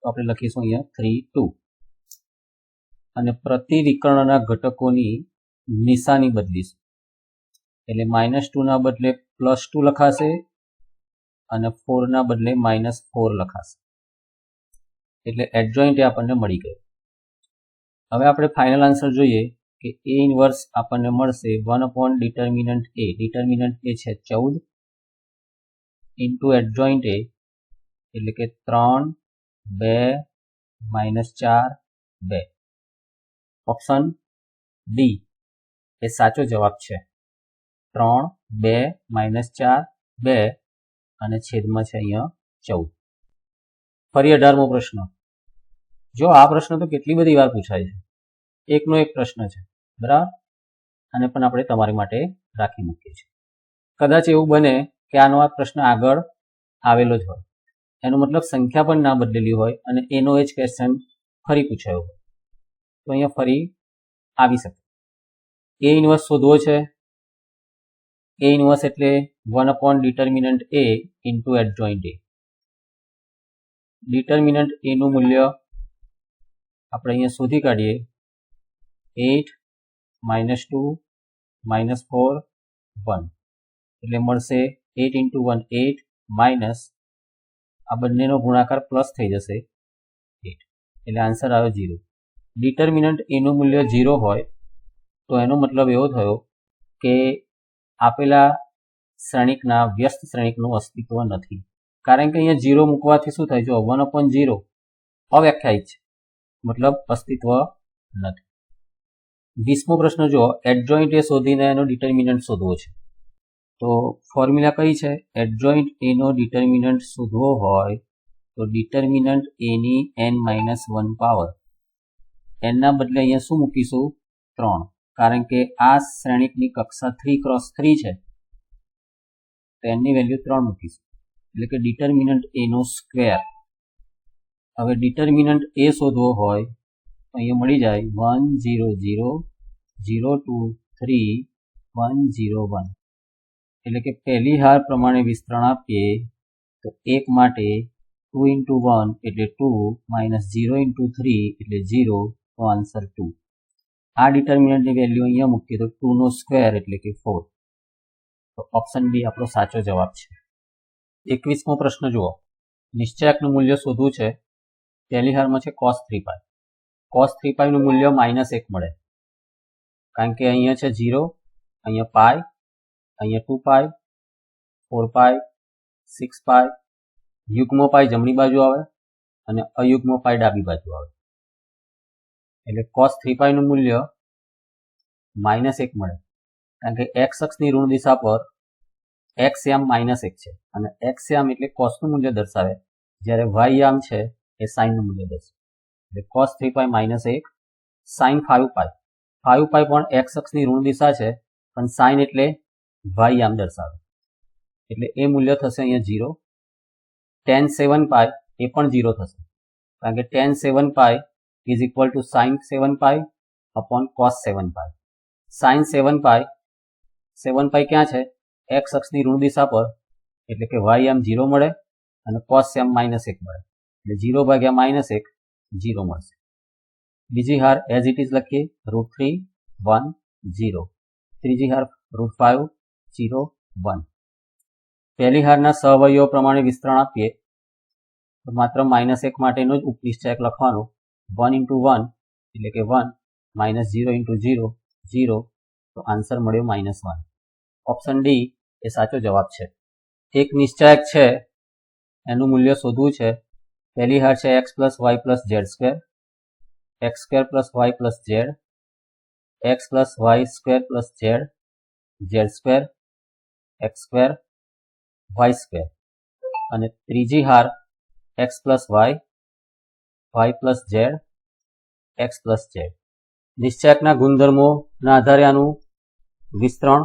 S1: તો આપણે લખીશું અહીંયા 3 2, અને પ્રતિ વિકર્ણના ઘટકોની નિશાની બદલીશું. એટલે -2 ના બદલે +2 લખાશે અને 4 ના બદલે -4 લખાશે. એટલે એડજોઇન્ટ એ આપણને મળી ગયું. હવે આપણે ફાઇનલ આન્સર જોઈએ કે એ ઇન્વર્સ આપણને મળશે 1 ડિટર્મિનન્ટ એ. ડિટર્મિનન્ટ એ છે 14 ઇન્ટુ એડજોઇન્ટ એ એટલે કે 3 2 -4 2. ઓપ્શન ડી એ સાચો જવાબ છે. 3 2 -4 2 અને છેદમાં છે અહીંયા 14. ફરી 18મો પ્રશ્ન. જો આ પ્રશ્ન તો કેટલી બધી વાર પૂછાય છે, એકનો એક પ્રશ્ન છે, બરાબર, અને પણ આપણે તમારી માટે રાખી મૂકીએ છીએ. કદાચ એવું બને કે આનો આ પ્રશ્ન આગળ આવેલો જ હોય, એનો મતલબ સંખ્યા પણ ના બદલેલી હોય અને એનો એ જ ક્વેશ્ચન ફરી પૂછાયો હોય, તો અહીંયા ફરી આવી શકે. એ ઇન્વર્સ શોધવો છે. એ ઇન્વર્સ એટલે 1 ડિટર્મિનન્ટ એ ઇન્ટુ એડજોઇન્ટ એ. ડિટર્મિનન્ટ એ નું મૂલ્ય આપણે અહીંયા શોધી કાઢીએ. 8 -2 -4 1 એટલે મળશે 8 × 1 8 માઇનસ આ બંનેનો ગુણાકાર પ્લસ થઈ જશે 8, એટલે આન્સર આવ્યો 0. ડિટર્મિનન્ટ એનું મૂલ્ય 0 હોય તો એનો મતલબ એવો થયો કે આપેલા શ્રેણિકના વ્યસ્ત શ્રેણિકનું અસ્તિત્વ નથી, કારણ કે અહીંયા 0 મૂકવાથી શું થાય, જો 1/0 અવ્યાખ્યાયિત છે, મતલબ અસ્તિત્વ નથી. 20મો પ્રશ્ન જો એડજોઇન્ટ એ શોધીને એનો ડિટર્મિનન્ટ શોધવો છે. તો ફોર્મ્યુલા કઈ છે, એડજોઇન્ટ એનો ડિટર્મિનન્ટ શોધવો હોય તો ડિટર્મિનન્ટ એની n-1 પાવર, એનના બદલે અહીંયા શું મૂકીશું, 3, કારણ કે આ શ્રેણિકની કક્ષા 3 × 3 છે તો એની વેલ્યુ 3 મૂકીશું, એટલે કે ડિટર્મિનન્ટ એનો સ્ક્વેર. હવે ડિટર્મિનન્ટ એ શોધવો હોય તો અહીંયા મળી જાય 1 0 0 0 2 3 1 0 1, એટલે કે પહેલી હાર પ્રમાણે વિસ્તરણ આપીએ તો 1 માટે 2 × 1 એટલે 2 -0 × 3 એટલે 0, તો આન્સર 2. આ ડિટર્મિનન્ટની વેલ્યુ અહીંયા મૂકીએ તો 2 નો સ્ક્વેર એટલે કે 4, તો ઓપ્શન બી આપણો સાચો જવાબ છે. 21મો પ્રશ્ન જુઓ. નિશ્ચયકનું મૂલ્ય શોધવું છે. પહેલી હારમાં છે cos 3π. cos 3π નું મૂલ્ય -1 મળે, કારણ કે અહીંયા છે 0, અહીંયા પાઈ, અહીંયા 2π 4π 6π, યુગ્મ પાઈ જમણી બાજુ આવે અને અયુગ્મ પાઈ ડાબી બાજુ આવે, એટલે cos 3π નું મૂલ્ય -1 મળે, કારણ કે x અક્ષની ઋણ દિશા પર x યામ -1 છે અને x યામ એટલે cos નું મૂલ્ય દર્શાવે, જ્યારે y યામ છે એ sin નું મૂલ્ય દર્શાવે, એટલે cos 3π -1 sin 5π. 5π પણ x અક્ષની ઋણ દિશા છે પણ sin એટલે y યામ દર્શાવે, એટલે એ મૂલ્ય થશે અહીંયા 0. tan 7π એ પણ 0 થશે, કારણ કે tan 7π is equal to sin 7π upon cos 7π. sin 7π, 7π ક્યાં છે, x અક્ષની ઋણ દિશા પર, એટલે કે y યામ 0 મળે અને cos યામ -1 મળે, એટલે 0 ભાગ્યા -1 0 મળશે. બીજી હાર એઝ ઇટ ઇઝ લખીએ, √3 1 0. ત્રીજી હાર √5 0 1. પહેલી હારના સહવયવો પ્રમાણે વિસ્તરણ આપીએ તો માત્ર -1 માટેનો જ ઉપનિશ્ચયક લખવાનો, 1 × 1 એટલે કે 1 -0 × 0 0, તો આન્સર મળ્યો -1. ઓપ્શન ડી એ સાચો જવાબ છે. એક નિશ્ચયક છે એનું મૂલ્ય શોધવું છે. પહેલી હાર છે x + y + z², x² + y + z, x + y² + z, z² x² y², અને ત્રીજી હાર x + y y + z, x plus z. નિશ્ચાયકના ગુણધર્મોના આધારે આનું વિસ્તરણ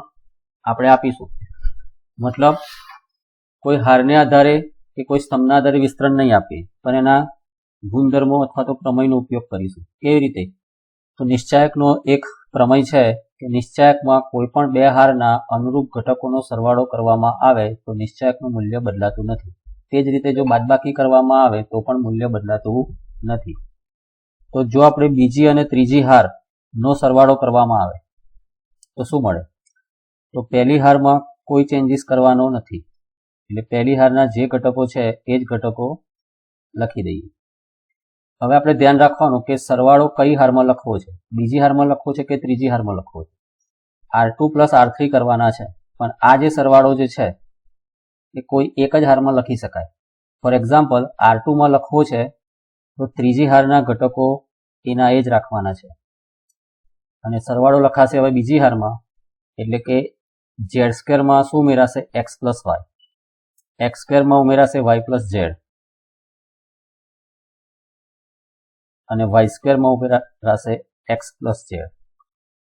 S1: આપણે આપીશું. મતલબ કોઈ હારને આધારે કે કોઈ સ્તંભના આધારે વિસ્તરણ નહીં આપીએ, પણ એના ગુણધર્મો અથવા તો પ્રમેયનો ઉપયોગ કરીશું. કેવી રીતે? તો નિશ્ચાયકનો એક પ્રમેય છે કે નિશ્ચાયકમાં કોઈ પણ બે હારના અનુરૂપ ઘટકોનો સરવાળો કરવામાં આવે તો નિશ્ચાયકનું મૂલ્ય બદલાતું નથી. તે જ રીતે જો બાદબાકી કરવામાં આવે તો પણ મૂલ્ય બદલાતું નથી. તો જો આપણે બીજી અને ત્રીજી હારનો સરવાળો કરવામાં આવે તો શું મળે? તો પહેલી હારમાં કોઈ ચેન્જીસ કરવાનો નથી, એટલે પહેલી હારના જે ઘટકો છે એ જ ઘટકો લખી દઈએ. હવે આપણે ધ્યાન રાખવાનું કે સરવાળો કઈ હારમાં લખવો છે, બીજી હારમાં લખવો છે કે ત્રીજી હારમાં લખવો છે. R2 પ્લસ R3 કરવાના છે, પણ આ જે સરવાળો જે છે એ કોઈ એક જ હારમાં લખી શકાય. ફોર એક્ઝામ્પલ R2 માં લખવો છે તો ત્રીજી હારના ઘટકો એના એ જ રાખવાના છે, અને સરવાળો લખાશે હવે બીજી હારમાં, એટલે કે Z2 માં શું ઉમેરાશે? X plus Y. X2 માં ઉમેરાશે Y પ્લસ Z, અને Y2 માં ઉમેરાશે X પ્લસ Z.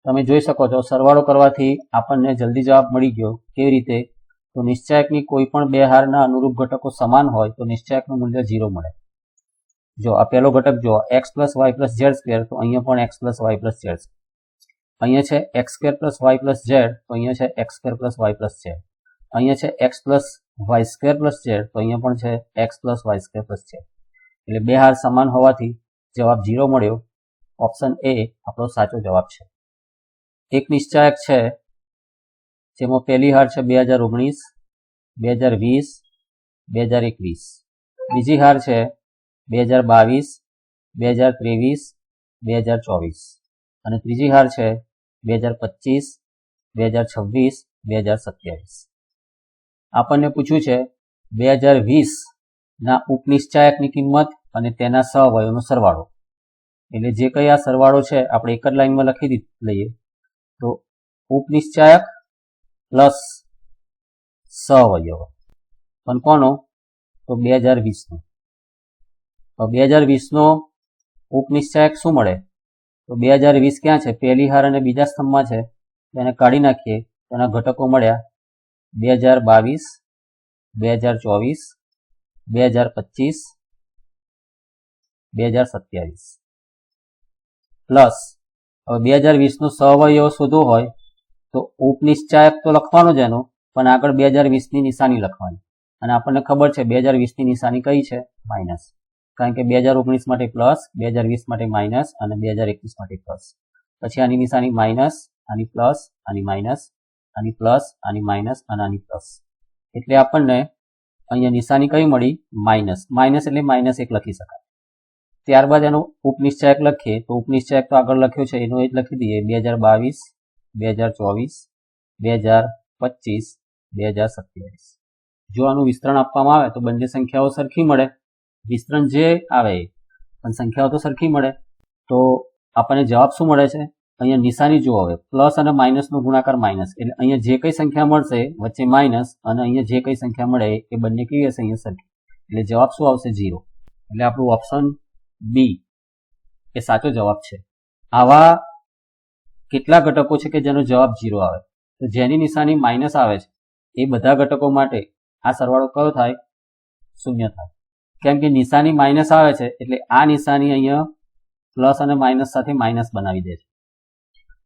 S1: તમે જોઈ શકો છો સરવાળો કરવાથી આપણને જલ્દી જવાબ મળી ગયો. કેવી રીતે? તો નિશ્ચાયકની કોઈ પણ બે હારના અનુરૂપ ઘટકો સમાન હોય તો નિશ્ચાયકનું મૂલ્ય 0 મળે. જો આ પહેલો ઘટક જો x plus y plus z square, તો અહીંયા પણ x plus y plus z. અહીંયા છે x square plus y plus z, તો અહીંયા છે x square plus y plus z. અહીંયા છે x plus y square plus z, તો અહીંયા પણ છે x plus y square plus z. એટલે બે હાર સમાન હોવાથી જવાબ 0 મળ્યો. ઓપ્શન એ આપણો સાચો જવાબ છે. એક નિશ્ચાયક છે જેમાં પહેલી હાર છે 2019, 2020, 2021. બીજી હાર છે 2022, 2023, 2024, અને ત્રીજી હાર છે 2025, 2026, 2027. આપણને પૂછ્યું છે 2020 ના ઉપનિશ્ચાયકની કિંમત અને તેના સહઅવયવોનો સરવાળો. એટલે જે કઈ આ સરવાળો છે આપણે એક જ લાઈનમાં લખી લઈએ. તો ઉપનિશ્ચાયક પ્લસ સહઅવયવ, પણ કોનો? તો 2020 નો. તો 2020 નો ઉપનિશ્ચાયક શું મળે? તો 2020 ક્યાં છે? પહેલી હાર અને બીજા સ્તંભમાં છે, તેને કાઢી નાખીએ. તેના ઘટકો મળ્યા 2022, 2024, 2025, 2027. પ્લસ હવે 2020 નો સહઅવયવ શોધવો હોય તો ઉપનિશ્ચાયક તો લખવાનો જ એનો, પણ આગળ 2020 ની નિશાની લખવાની. અને આપણને ખબર છે 2020 ની નિશાની કઈ છે? માઇનસ. કારણ કે 2019 માટે પ્લસ, 2020 માટે માઇનસ અને 2021 માટે પ્લસ. પછી આની નિશાની માઇનસ, આની પ્લસ, આની માઇનસ, આની પ્લસ, આની માઇનસ અને આની પ્લસ. એટલે આપણને અહીંયા નિશાની કઈ મળી? માઇનસ. માઇનસ એટલે -1 લખી શકાય. ત્યારબાદ એનો ઉપનિશ્ચાયક લખીએ તો ઉપનિશ્ચાયક તો આગળ લખ્યો છે એનો એ જ લખી દઈએ. 2022, 2024, 2025, 2027. જો આનું વિસ્તરણ આપવામાં આવે તો બંને સંખ્યાઓ સરખી મળે. વિસ્તરણ જે આવે પણ સંખ્યાઓ તો સરખી મળે. તો આપણને જવાબ શું મળે છે? અહીંયા નિશાની જુઓ, હવે પ્લસ અને માઇનસનો ગુણાકાર માઇનસ, એટલે અહીંયા જે કઈ સંખ્યા મળશે વચ્ચે માઇનસ, અને અહીંયા જે કઈ સંખ્યા મળે એ બંને કેવી હશે? અહીંયા સરખી. એટલે જવાબ શું આવશે? 0. એટલે આપણું ઓપ્શન બી એ સાચો જવાબ છે. આવા કેટલા ઘટકો છે કે જેનો જવાબ 0 આવે? તો જેની નિશાની માઇનસ આવે છે એ બધા ઘટકો માટે આ સરવાળો કયો થાય? 0 થાય. કેમ કે નિશાની માઇનસ આવે છે એટલે આ નિશાની અહીંયા પ્લસ અને માઇનસ સાથે માઇનસ બનાવી દે છે.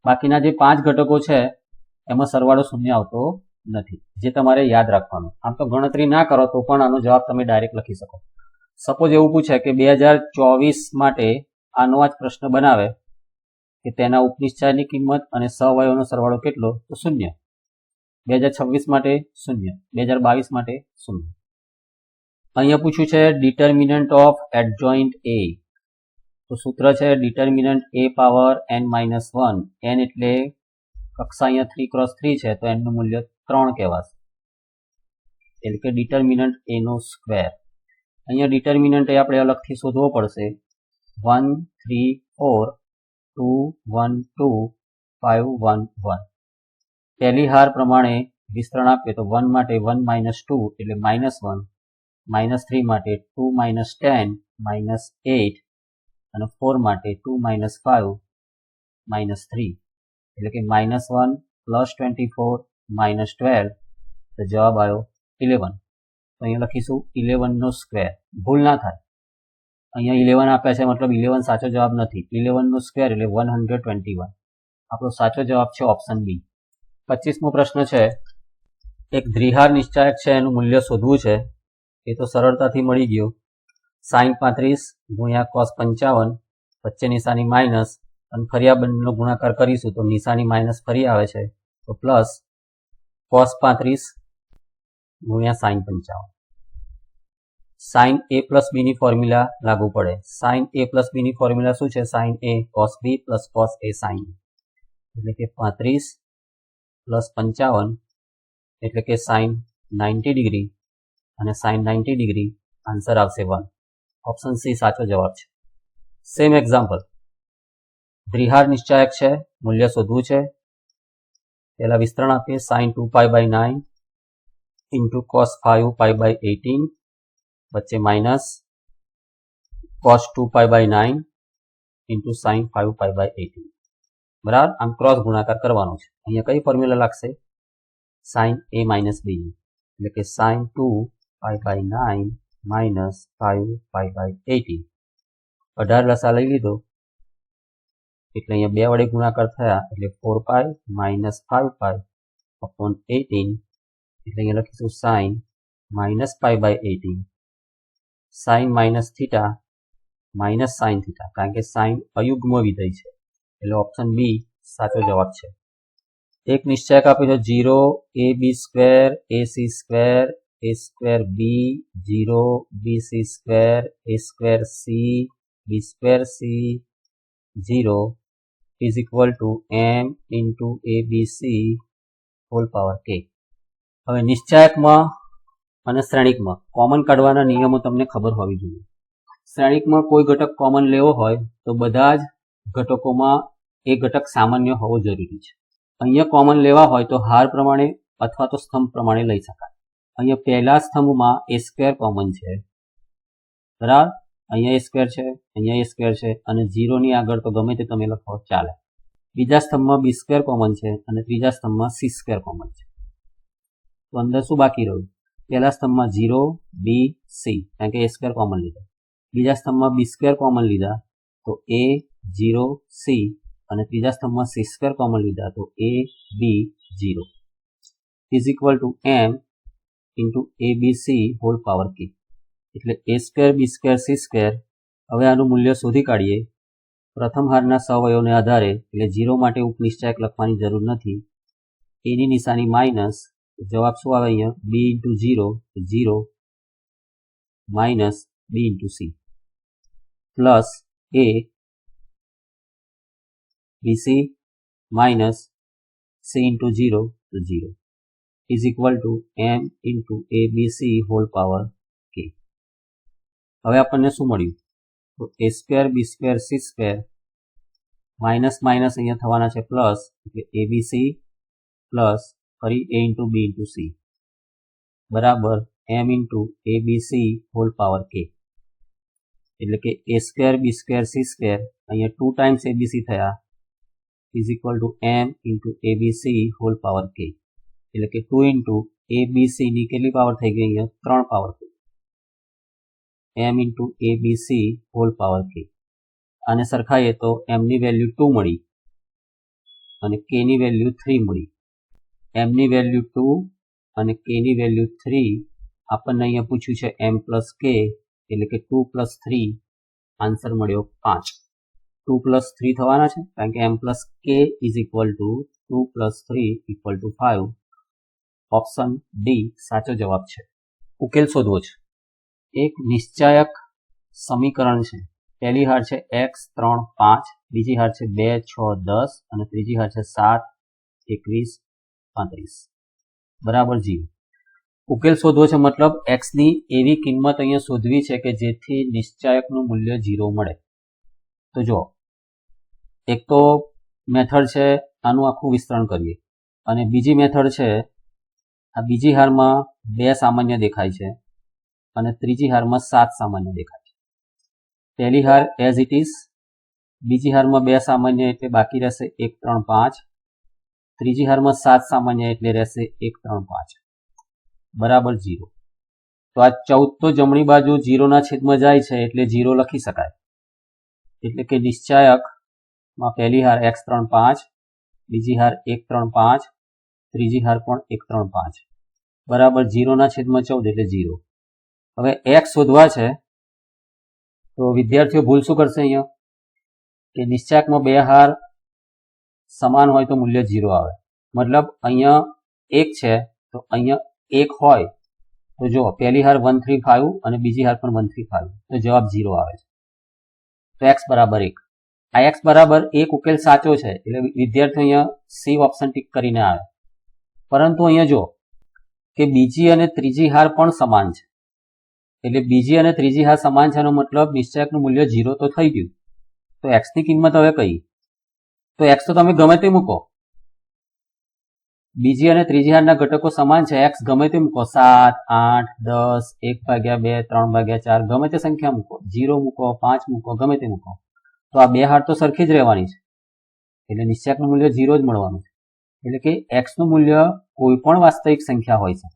S1: બાકીના જે 5 ઘટકો છે એમાં સરવાળો 0 આવતો નથી, જે તમારે યાદ રાખવાનું. આમ તો ગણતરી ના કરો તો પણ આનો જવાબ તમે ડાયરેક્ટ લખી શકો. સપોઝ એવું પૂછે કે 2024 માટે આનો જ પ્રશ્ન બનાવે કે તેના ઉપનિશ્ચાયની કિંમત અને સહઅવયવનો સરવાળો કેટલો? તો 0. 2026 માટે 0, 2022 માટે 0. અહીંયા પૂછ્યું છે ડિટર્મિનન્ટ ઓફ એડજોઇન્ટ A. તો સૂત્ર છે determinant A power n-1. n એટલે કક્ષા અહીંયા 3x3 છે તો n નું મૂલ્ય 3 કહેવાશે. એટલે કે ડિટર્મિનન્ટ A નો સ્ક્વેર. અહીંયા ડિટર્મિનન્ટ એ આપણે અલગથી શોધવો પડશે. 1, 3, 4, 2, 1, 2, 5, 1, 1. પહેલી હાર પ્રમાણે વિસ્તરણ આપીએ તો 1 માટે 1 - 2 એટલે -1, -3 માટે 2 - 10 -8, અને 4 માટે 2 - 5 - 3 એટલે કે -1 + 24 - 12 તો જવાબ આવ્યો 11. તો અહીંયા લખીશું 11 નો સ્ક્વેર. ભૂલ ના થાય, અહીંયા 11 આપ્યા છે મતલબ 11 સાચો જવાબ નથી. 11 નો સ્ક્વેર એટલે 121. આપણો સાચો જવાબ છે ઓપ્શન બી. 25મો પ્રશ્ન છે, એક દ્વિહાર નિશ્ચાયક છે, એનું મૂલ્ય શોધવું છે. એ તો સરળતાથી મળી ગયું. sin 35 × cos 55 વચ્ચે નિશાની માઇનસ અને ફરી આ બંનેનો ગુણાકાર કરીશું તો નિશાની માઇનસ ફરી આવે છે તો plus cos 35 × sin 55. sin a + b ની ફોર્મ્યુલા લાગુ પડે. sin a + b ની ફોર્મ્યુલા શું છે? sin a cos b + cos a sin b એટલે કે 35 + 55 એટલે કે sin 90 ડિગ્રી અને sin 90 ડિગ્રી આન્સર આવશે 1. ઓપ્શન સી સાચો જવાબ છે. સેમ એક્ઝામ્પલ, દ્વિહાર નિશ્ચાયક છે, મૂલ્ય શોધવું છે. પહેલા વિસ્તરણ આપીએ. sin 2π/9 × cos 5π/18 વચ્ચે માઇનસ cos 2π/9 × sin 5π/18 બરાબર. આમ ક્રોસ ગુણાકાર કરવાનો છે. અહીંયા કઈ ફોર્મ્યુલા લાગશે? sin a - b એટલે કે sin 2π/9 - 5π/18. 18 લસા લઈ લીધો એટલે અહીંયા 2 વડે ગુણાકાર થયા એટલે 4π - 5π/18 એટલે અહીંયા લખીશું sin -π/18 sin -θ - sin θ કારણ કે sin અયુગ્મ વિધેય છે એટલે ઓપ્શન બી સાચો જવાબ છે. એક નિશ્ચાયક આપ્યો છે 0 ab² ac² a²b 0 bc² a²c b²c 0 is equal to m into abc whole power k. હવે નિશ્ચાયકમાં અને શ્રેણિકમાં કોમન કાઢવાના નિયમો તમને ખબર હોવી જોઈએ. શ્રેણિકમાં કોઈ ઘટક કોમન લેવો હોય તો બધા જ ઘટકોમાં એ ઘટક સામાન્ય હોવો જરૂરી છે. અહીંયા કોમન લેવા હોય તો હાર પ્રમાણે અથવા તો સ્તંભ પ્રમાણે લઈ શકાય. અહીંયા પહેલા સ્તંભમાં a² કોમન છે બરાબર. અહીંયા a² છે, અહીંયા a² છે અને 0 ની આગળ તો ગમે તે તમે લખો ચાલે. બીજા સ્તંભમાં b² કોમન છે અને ત્રીજા સ્તંભમાં c² કોમન છે. તો અંદર શું બાકી રહ્યું? પહેલા સ્તંભમાં 0 b c કારણ કે a² કોમન લીધા. બીજા સ્તંભમાં b² કોમન લીધા તો a 0 c અને ત્રીજા સ્તંભમાં c² કોમન લીધા તો a b 0 is equal to m into abc whole power k. એટલે a² b² c². હવે આનું મૂલ્ય શોધી કાઢીએ. પ્રથમ હારના સહવયોને આધારે એટલે 0 માટે ઉપનિશ્ચાયક લખવાની જરૂર નથી. a ની નિશાની માઇનસ, જવાબ શું આવે અહીંયા? b into 0 0 minus b into c plus a bc minus c into 0 0 is equal to m into abc whole power k. હવે આપણને શું મળ્યું? તો a² b² c² minus minus અહીંયા થવાના છે પ્લસ એટલે abc પ્લસ ફરી a into b into c બરાબર m into abc whole power k. એટલે કે a² b² c² અહીંયા 2 times abc થયા is equal to m into abc whole power k. એટલે કે 2 into abc ની કેટલી પાવર થઈ ગઈ? અહીંયા 3 પાવર થઈ. m into abc whole power k. આને સરખાઈએ તો m ની વેલ્યુ 2 મળી અને k ની વેલ્યુ 3 મળી. m ની વેલ્યુ 2 અને k ની વેલ્યુ 3 આપણને અહીંયા પૂછ્યું છે m plus k એટલે કે 2 plus 3 આન્સર મળ્યો 5. 2 plus 3 થવાના છે કારણ કે m plus k is equal to 2 plus 3 equal to 5. Option D સાચો જવાબ છે. ઉકેલ શોધવો છે. એક નિશ્ચાયક સમીકરણ છે. પહેલી હાર છે x 3 5, બીજી હાર છે 2 6 10 અને ત્રીજી હાર છે 7 21 35 બરાબર 0. ઉકેલ શોધવો છે મતલબ x ની એવી કિંમત અહીંયા શોધવી છે કે જેથી નિશ્ચાયકનું મૂલ્ય 0 મળે. તો જો એક તો મેથડ છે આનું આખું વિસ્તરણ કરીએ અને બીજી મેથડ છે આ બીજી હારમાં 2 સામાન્ય દેખાય છે અને ત્રીજી હારમાં 7 સામાન્ય દેખાય છે. પહેલી હાર એઝ ઇટ ઇઝ, બીજી હારમાં 2 સામાન્ય એટલે બાકી રહેશે 1 3 5, ત્રીજી હારમાં 7 સામાન્ય એટલે રહેશે 1 3 5 બરાબર 0. તો આ 14 તો જમણી બાજુ 0 ના છેદમાં જાય છે એટલે 0 લખી શકાય. એટલે કે નિશ્ચાયકમાં પહેલી હાર x 3 5, બીજી હાર 1 3 5, ત્રીજી હાર પણ 1 3 5 બરાબર 0 ના છેદમાં 14 એટલે 0. હવે x શોધવા છે તો વિદ્યાર્થીઓ ભૂલ શું કરશે અહીંયા કે નિશ્ચાયકમાં 2 હાર સમાન હોય તો મૂલ્ય 0 આવે. મતલબ અહીંયા 1 છે તો અહીંયા 1 હોય તો જો પહેલી હાર 1 3 5 અને બીજી હાર પણ 1 3 5 તો જવાબ 0 આવે છે. તો x બરાબર 1. આ x બરાબર 1 ઉકેલ સાચો છે એટલે વિદ્યાર્થીઓ અહીંયા સી ઓપ્શન ટીક કરીને આવે. પરંતુ અહીંયા જો કે બીજી અને ત્રીજી હાર પણ સમાન છે એટલે બીજી અને ત્રીજી હાર સમાન છે એનો મતલબ નિશ્ચાયકનું મૂલ્ય 0 તો થઈ ગયું. તો x ની કિંમત હવે કઈ? તો x તો તમે ગમે તે મૂકો, બીજી અને ત્રીજી હારના ઘટકો સમાન છે, x ગમે તે મૂકો 7 8 10 1/2 3/4 ગમે તે સંખ્યા મૂકો, 0 મૂકો 5 મૂકો ગમે તે મૂકો, તો આ 2 હાર તો સરખી જ રહેવાની છે એટલે નિશ્ચાયકનું મૂલ્ય 0 જ મળવાનું છે. એટલે કે x નું મૂલ્ય કોઈ પણ વાસ્તવિક સંખ્યા હોય છે,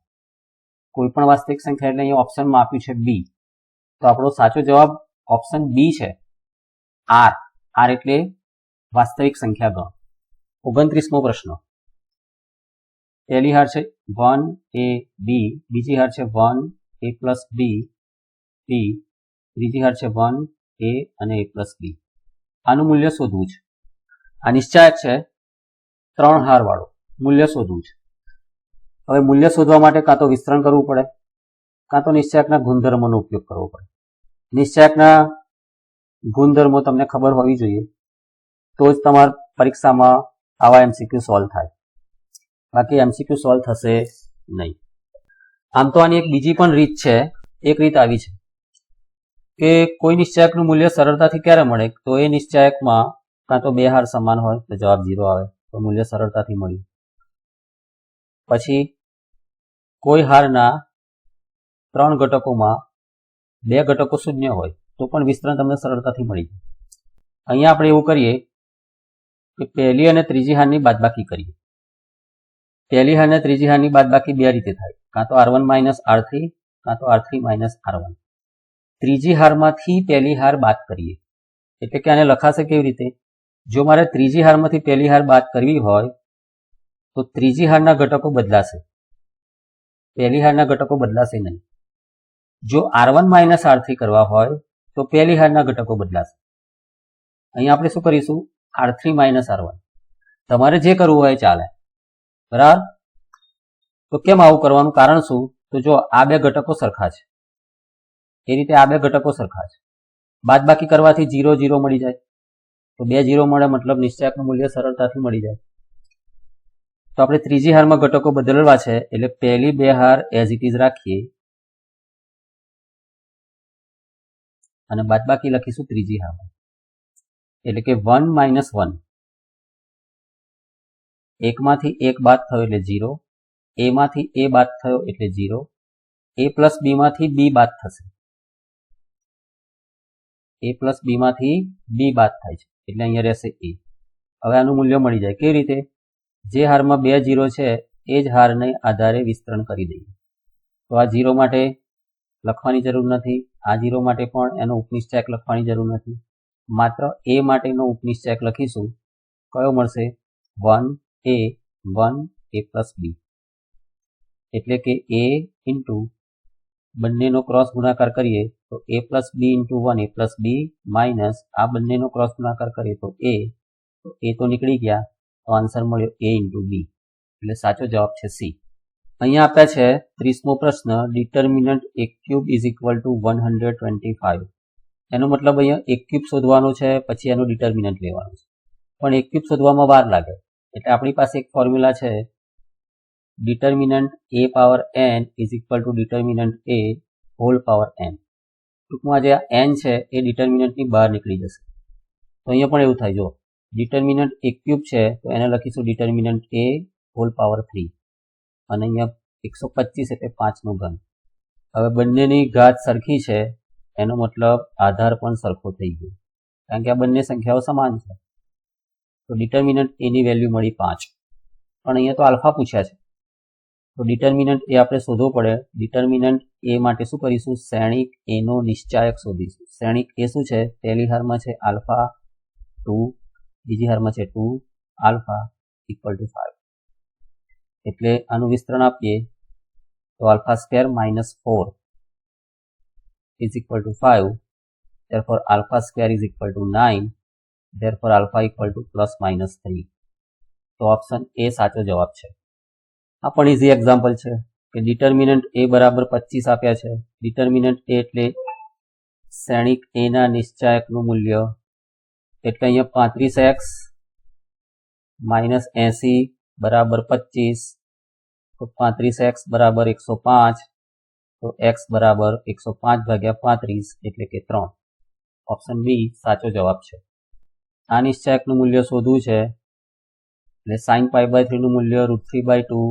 S1: કોઈ પણ વાસ્તવિક સંખ્યા એટલે અહીંયા ઓપ્શનમાં આપ્યું છે b. તો આપણો સાચો જવાબ ઓપ્શન b છે, r એટલે વાસ્તવિક સંખ્યા ગણ. 29મો પ્રશ્ન. પહેલી હાર છે 1ab, બીજી હાર છે 1a plus b, ત્રીજી હાર છે 1a અને a plus b. આનું મૂલ્ય શોધવું છે. આ નિશ્ચાયક છે 3 હાર વાળો, મૂલ્ય શોધવું છે. હવે મૂલ્ય શોધવા માટે કાં તો વિસ્તરણ કરવું પડે કાં તો નિશ્ચાયકના ગુણધર્મોનો ઉપયોગ કરવો પડે. નિશ્ચાયકના ગુણધર્મો તમને ખબર હોવી જોઈએ તો જ તમારા પરીક્ષામાં આવા એમસીક્યુ સોલ્વ થાય, બાકી એમસીક્યુ સોલ્વ થશે નહીં. આમ તો આની એક બીજી પણ રીત છે. એક રીત આવી છે કે કોઈ નિશ્ચાયકનું મૂલ્ય સરળતાથી ક્યારે મળે તો એ નિશ્ચાયકમાં કાં તો 2 હાર સમાન હોય તો જવાબ 0 આવે તો મૂલ્ય સરળતાથી મળ્યું. પછી કોઈ હારના 3 ઘટકોમાં 2 ઘટકો શૂન્ય હોય તો પણ વિસ્તરણ તમને સરળતાથી મળી જાય. અહીંયા આપણે એવું કરીએ કે પહેલી અને ત્રીજી હારની બાદબાકી કરીએ. પહેલી હાર અને ત્રીજી હારની બાદબાકી 2 રીતે થાય, કાં તો r1 minus r3 કાં તો r3 minus r1. ત્રીજી હારમાંથી પહેલી હાર બાદ કરીએ એટલે કે આને લખાશે કેવી રીતે? જો મારે ત્રીજી હારમાંથી પહેલી હાર બાદ કરવી હોય તો ત્રીજી હારના ઘટકો બદલાશે, પહેલી હારના ઘટકો બદલાશે નહીં. જો r1 minus r3 કરવા હોય તો પહેલી હારના ઘટકો બદલાશે. અહીંયા આપણે શું કરીશું? r3 minus r1. તમારે જે કરવું હોય ચાલે, બરાબર? તો કેમ આવું કરવાનું કારણ શું? તો જો આ 2 ઘટકો સરખા છે એ રીતે આ 2 ઘટકો સરખા છે, બાદબાકી કરવાથી 0 0 મળી જાય તો 2 0 મળે મતલબ નિશ્ચાયકનું મૂલ્ય સરળતાથી મળી જાય. તો આપણે ત્રીજી હારમાં ઘટકો બદલવા છે એટલે પહેલી 2 હાર એઝ ઇટ ઇઝ રાખીએ અને બાદબાકી લખીશું ત્રીજી હારમાં એટલે કે 1 minus 1. એકમાંથી 1 બાદ થયો એટલે 0, a માંથી a બાદ થયો એટલે 0, a plus b માંથી b બાદ થશે, a plus b માંથી b બાદ થાય છે એટલે અહીંયા રહેશે a. હવે આનું મૂલ્ય મળી જાય કેવી રીતે? જે હારમાં 2 0 છે એ જ હારને આધારે વિસ્તરણ કરી દઈએ. તો આ 0 માટે લખવાની જરૂર નથી, આ 0 માટે પણ એનો ઉપનિશ્ચાયક લખવાની જરૂર નથી, માત્ર a માટેનો ઉપનિશ્ચાયક લખીશું. કયો મળશે? 1a plus b એટલે કે a ઇન્ટુ બંનેનો ક્રોસ ગુણાકાર કરીએ તો a plus b into 1 a plus b minus આ બંનેનો ક્રોસ ગુણાકાર કરીએ તો a તો નીકળી ગયા તો આન્સર મળ્યો a ઇન્ટુ b એટલે સાચો જવાબ છે C. અહીંયા આપ્યા છે 30મો પ્રશ્ન, determinant a cube is equal to 125. એનો મતલબ અહીંયા a cube શોધવાનો છે પછી એનું ડિટર્મિનન્ટ લેવાનું છે, પણ a cube શોધવામાં વાર લાગે એટલે આપણી પાસે એક ફોર્મ્યુલા છે, determinant a power n is equal to determinant a whole power n. ટૂંકમાં જે n છે એ ડિટર્મિનન્ટની બહાર નીકળી જશે. તો અહીંયા પણ એવું થાય, જો ડિટર્મિનન્ટ a ક્યુબ છે તો એને લખીશું ડિટર્મિનન્ટ a હોલ પાવર 3 અને અહીંયા 125 એટલે 5 નો ઘન. હવે બંનેની ઘાત સરખી છે એનો મતલબ આધાર પણ સરખો થઈ ગયો, કારણ કે આ બંને સંખ્યાઓ સમાન છે. તો ડિટર્મિનન્ટ એ ની વેલ્યુ મળી 5, પણ અહીંયા તો આલ્ફા પૂછ્યા છે, તો ડિટર્મિનન્ટ એ આપણે શોધવો પડે. ડિટર્મિનન્ટ એ માટે શું કરીશું? શ્રેણિક એ નો નિશ્ચાયક શોધીશું. શ્રેણિક એ શું છે? પહેલી હારમાં છે આલ્ફા 2, બીજી હારમાં છે 2 આલ્ફા ઇક્વલ ટુ 5. એટલે આનું વિસ્તરણ આપીએ તો alpha square minus 4 is equal to 5. Therefore alpha square is equal to 9. Therefore alpha equal to plus minus 3. તો ઓપ્શન એ સાચો જવાબ છે. આ પણ ઇઝી એક્ઝામ્પલ છે કે ડિટર્મિનન્ટ એ બરાબર 25 આપ્યા છે. ડિટર્મિનન્ટ એ એટલે શ્રેણિક એ ના નિશ્ચાયકનું મૂલ્ય, એટલે અહીંયા 35x માઇનસ 80 બરાબર 25, તો 35x બરાબર 105, તો x બરાબર 105 ભાગ્યા 35 એટલે કે 3. ઓપ્શન બી સાચો જવાબ છે. આ નિશ્ચાયકનું મૂલ્ય શોધવું છે એટલે sin π/3 નું મૂલ્ય √3/2,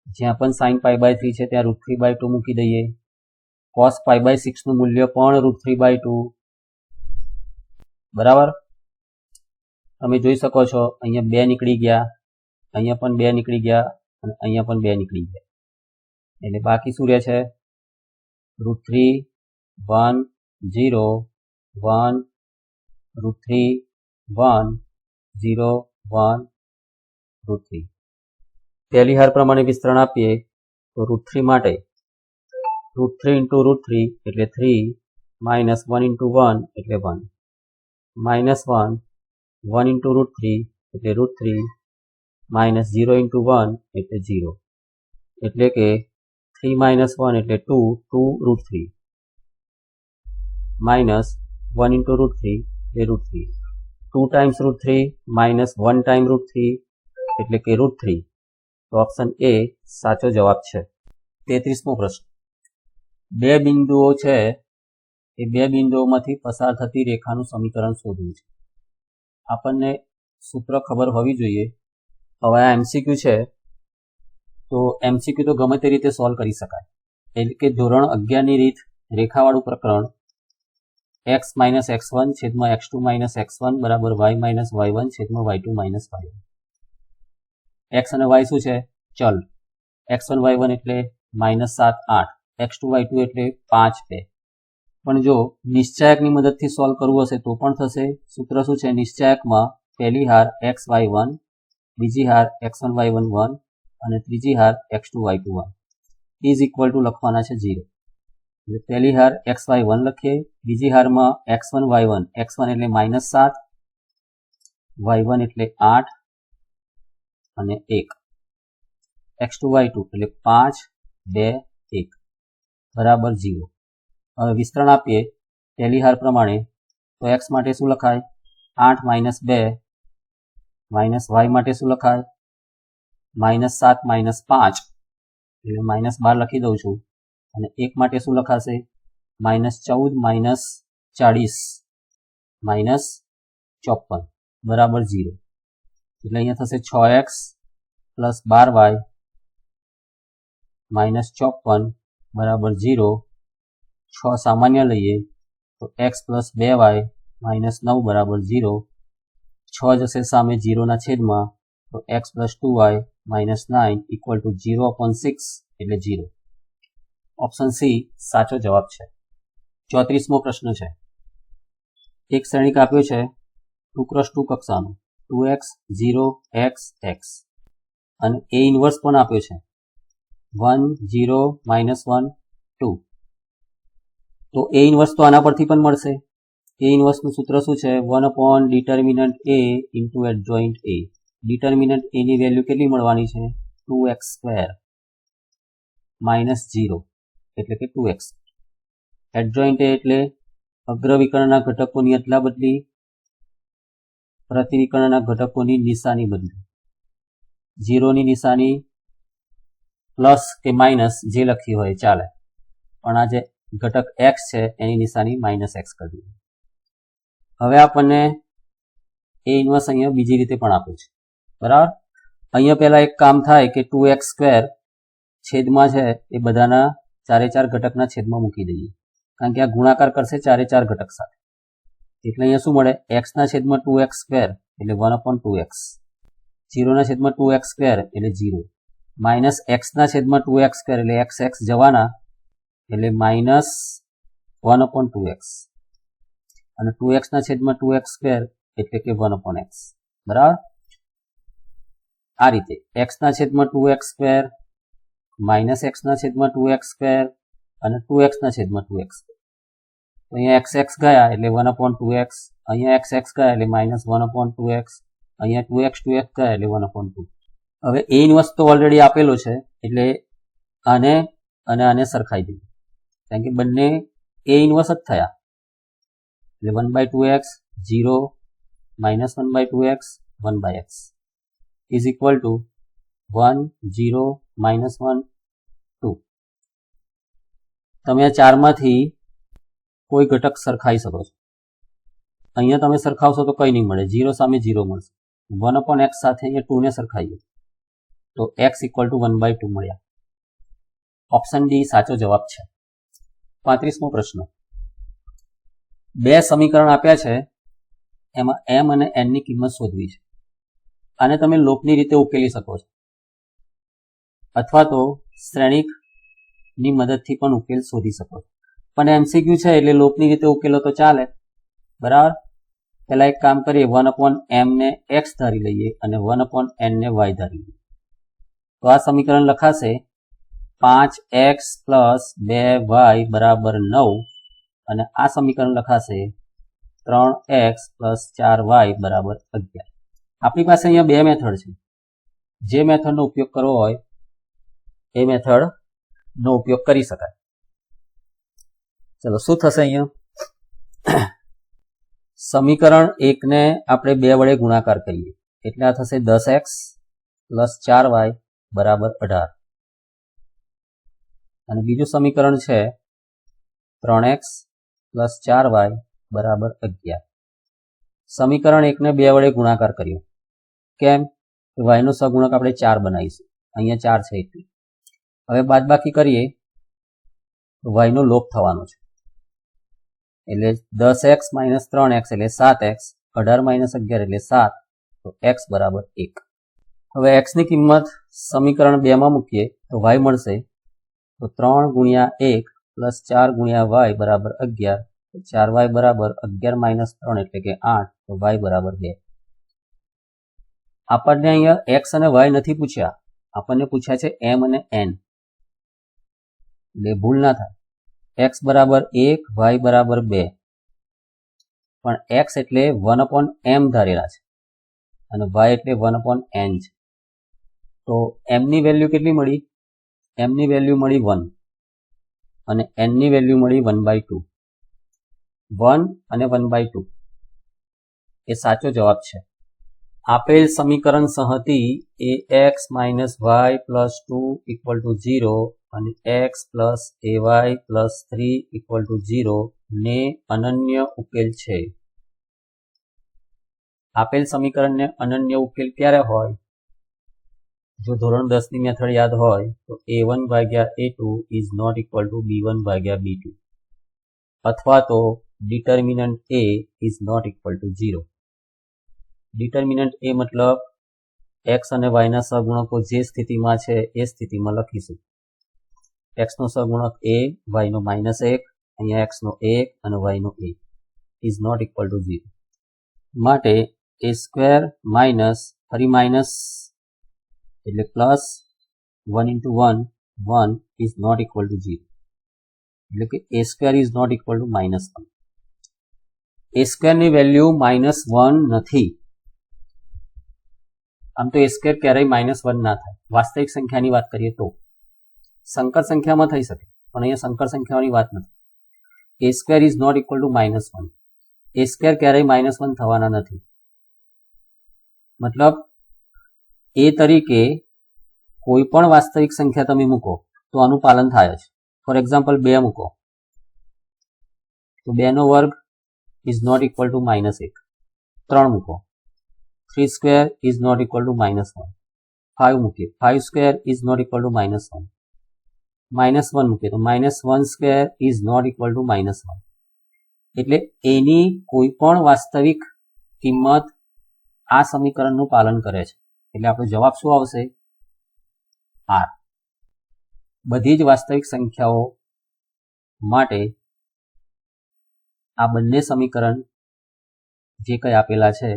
S1: જ્યાં પણ sin π/3 છે ત્યાં √3/2 મૂકી દઈએ. cos π/6 નું મૂલ્ય પણ √3/2, બરાબર. તમે જોઈ શકો છો અહીંયા 2 નીકળી ગયા, અહીંયા પણ 2 નીકળી ગયા અને અહીંયા પણ 2 નીકળી ગયા, એટલે બાકી શું રહે છે? √3 1 0 1 √3 1 0 1 √3. પહેલી હાર પ્રમાણે વિસ્તરણ આપીએ તો √3 માટે √3 into √3 એટલે 3 minus 1 into 1 એટલે 1 minus 1 1 into √3 એટલે √3 minus 0 into 1 એટલે 0, એટલે કે 3 minus 1 એટલે 2 √3 minus 1 into √3 એટલે √3, 2 times √3 minus 1 time √3 એટલે કે √3. તો ઓપ્શન એ સાચો જવાબ છે. 33મો પ્રશ્ન. બે બિંદુઓ છે, એ બે બિંદુઓમાંથી પસાર થતી રેખાનું સમીકરણ શોધવું છે. આપણને સૂત્ર ખબર હોવી જોઈએ. હવે આ MCQ છે, તો MCQ તો ગમે તે રીતે સોલ્વ કરી શકાય. એટલે કે ધોરણ 11ની રીત, રેખાવાળું પ્રકરણ, x minus x1 છેદમાં x2 minus x1 બરાબર y minus y1 છેદમાં y2 minus y1. x અને y શું છે? ચલ. x1 y1 એટલે -7 8, x2 y2 એટલે 5 2. પણ જો નિશ્ચાયકની મદદથી સોલ્વ કરવું હશે તો પણ થશે. સૂત્ર શું છે? નિશ્ચાયકમાં પહેલી હાર x y1, બીજી હાર x1 y1 1 અને ત્રીજી હાર x2 y2 1 is equal to લખવાના છે 0. એટલે પહેલી હાર xy1 લખીએ, બીજી હારમાં x1 y1, x1 એટલે -7, y1 એટલે 8 અને 1, x2 y2 એટલે 5 2 1 બરાબર 0. હવે વિસ્તરણ આપીએ પહેલી હાર પ્રમાણે, તો x માટે શું લખાય? 8 minus 2 minus y માટે શું લખાય? -7 minus 5 એટલે -12 લખી દઉં છું, અને 1 માટે શું લખાશે? -14 minus 40 minus 54 બરાબર 0. એટલે અહીંયા થશે 6x plus 12y minus 54 બરાબર 0. 6 સામાન્ય લઈએ તો x plus 2y minus 9 બરાબર 0. 6 જશે સામે 0 ના છેદમાં, તો x plus 2y minus 9 equal to 0/6 એટલે 0. ઓપ્શન સી સાચો જવાબ છે. 34મો પ્રશ્ન છે. એક શ્રેણિક આપ્યો છે 2x2 કક્ષાનું, 2x 0 x x, અને a ઇન્વર્સ પણ આપ્યો છે 1 0 -1 2. તો a ઇન્વર્સ તો આના પરથી પણ મળશે. a ઇન્વર્સનું સૂત્ર શું છે? 1 determinant a into adjoint a. Determinant a ની વેલ્યુ કેટલી મળવાની છે? 2x² -0 એટલે કે 2x. એડજોઇન્ટ a એટલે અગ્રવિકર્ણના ઘટકોની અદલા બદલી, પ્રતિવિકર્ણના ઘટકોની નિશાની બદલી. 0 ની નિશાની પ્લસ કે માઇનસ જે લખી હોય ચાલે, પણ આ જે ઘટક x છે એની નિશાની -x કરી દીધી. હવે આપણને a ઇન્વર્સ અહીંયા બીજી રીતે પણ આપ્યું છે, બરાબર. અહીંયા પહેલા એક કામ થાય કે 2x² છેદમાં છે એ બધાના ચારે ચાર ઘટકના છેદમાં મૂકી દઈએ. કારણ કે આ ગુણાકાર કરશે 4 એ 4 ઘટક સાથે, એટલે અહીંયા શું મળે, x ના છેદમાં 2x સ્ક્વેર એટલે 1/2x, 0 ના છેદમાં 2x સ્ક્વેર એટલે 0, માઇનસ x ના છેદમાં 2x સ્ક્વેર એટલે x જવાના એટલે માઇનસ 1/2x, અને 2x ના છેદમાં 2x સ્ક્વેર એટલે કે 1/x. બરાબર, આ રીતે x ના છેદમાં 2x સ્ક્વેર માઇનસ x ના છેદમાં 2x સ્ક્વેર અને 2x ના છેદમાં 2x સ્ક્વેર. તો અહીંયા x ગયા એટલે 1/2x, અહીંયા x ગયા એટલે માઇનસ 1/2x, અહીંયા 2x ગયા એટલે 1/2. હવે a ઇન્વર્સ તો ઓલરેડી આપેલો છે એટલે આને અને આને સરખાઈ દઈએ, કારણ કે બંને a ઇન્વર્સ જ થયા એટલે 1/2x 0 minus 1/2x 1/x is equal to 1 0 minus 1 2. તમે આ ચારમાંથી કોઈ ઘટક સરખાઈ શકો છો, અહીંયા તમે સરખાવશો તો કંઈ નહીં મળે, 0 સામે 0 મળશે, 1/x સાથે અહીંયા 2 ને સરખાઈએ તો x equal to 1/2 મળ્યા. ઓપ્શન ડી સાચો જવાબ છે. 35મો પ્રશ્ન, બે સમીકરણ આપ્યા છે, એમાં m અને n ની કિંમત શોધવી છે. આને તમે લોપની રીતે ઉકેલી શકો છો અથવા તો શ્રેણિકની મદદથી પણ ઉકેલ શોધી શકો છો, પણ MCQ છે એટલે લોપની રીતે ઉકેલો તો ચાલે. બરાબર, પહેલા એક કામ કરીએ, 1/m ને x ધારી લઈએ અને 1/n ને y ધારી લઈએ. તો આ સમીકરણ લખાશે 5x પ્લસ 2y બરાબર 9, અને આ સમીકરણ લખાશે 3x પ્લસ 4y બરાબર 11. આપણી પાસે અહીંયા બે મેથડ છે, જે મેથડનો ઉપયોગ કરવો હોય એ મેથડનો ઉપયોગ કરી શકાય. ચલો, શું થશે અહીંયા, સમીકરણ 1 ને આપણે 2 વડે ગુણાકાર કરીએ એટલે આ થશે 10x પ્લસ 4y બરાબર 18, અને બીજું સમીકરણ છે 3x પ્લસ 4y બરાબર 11. સમીકરણ 1 ને 2 વડે ગુણાકાર કર્યો, કેમ, y નો સહગુણક આપણે 4 બનાવીશું, અહીંયા 4 છે એટલે. હવે બાદબાકી કરીએ તો y નો લોપ થવાનો છે એટલે 10x minus 3x એટલે 7x, 18 minus 11 એટલે 7, તો x બરાબર 1. હવે x ની કિંમત સમીકરણ 2 માં મૂકીએ તો y મળશે, તો 3 ગુણ્યા 1 પ્લસ 4 ગુણ્યા y બરાબર 11, 4y બરાબર 11 minus 3 એટલે કે 8, તો y બરાબર 2. આપણને અહીંયા x અને y નથી પૂછ્યા, આપણને પૂછ્યા છે m અને n, એટલે ભૂલ ના થાય. x બરાબર 1 y બરાબર 2, પણ x એટલે 1/m ધારેલા છે અને y એટલે 1/n છે. તો m ની વેલ્યુ કેટલી મળી, m ની વેલ્યુ મળી 1 અને n ની વેલ્યુ મળી 1/2. 1 અને 1/2 એ સાચો જવાબ છે. આપેલ સમીકરણ સંહતિ ax minus y plus 2 equal to 0 અને x plus ay plus 3 equal to 0 ને અનન્ય ઉકેલ છે. આપેલ સમીકરણને અનન્ય ઉકેલ ક્યારે હોય, જો ધોરણ 10 ની મેથડ યાદ હોય તો a1 ભાગ્યા a2 is not equal to b1 ભાગ્યા b2, અથવા તો determinant a is not equal to 0. Determinant a મતલબ x અને y ના સહગુણકો જે સ્થિતિમાં છે એ સ્થિતિમાં લખીશું. x નો સહગુણક a, y નો -1, અહીંયા x નો 1 અને y no 1 is not equal to 0. માટે a સ્ક્વેર માઇનસ ફરી માઇનસ એટલે plus 1 into 1 1 is not equal to 0, એટલે કે a square is not equal to -1. a square ની વેલ્યુ -1 નથી, આમ તો a સ્ક્વેર ક્યારેય -1 ના થાય. વાસ્તવિક સંખ્યાની વાત કરીએ તો સંકર સંખ્યામાં થઈ શકે, પણ અહીંયા સંકર સંખ્યાઓની વાત નથી. a square is not equal to -1, a square ક્યારેય -1 થવાના નથી. મતલબ a તરીકે કોઈ પણ વાસ્તવિક સંખ્યા તમે મૂકો તો આનું પાલન થાય જ. ફોર એક્ઝામ્પલ 2 મૂકો તો 2 નો વર્ગ is not equal to -1. 3 મૂકો, 3 square is not equal to -1. 5 મૂકીએ, 5 square is not equal to -1. -1 મૂકીએ તો -1² ઇઝ નોટ ઇક્વલ ટુ -1. એટલે એની કોઈ પણ વાસ્તવિક કિંમત આ સમીકરણનું પાલન કરે છે. એટલે આપણો જવાબ શું આવશે? R. બધી જ વાસ્તવિક સંખ્યાઓ માટે આ બંને સમીકરણ જે કંઈ આપેલા છે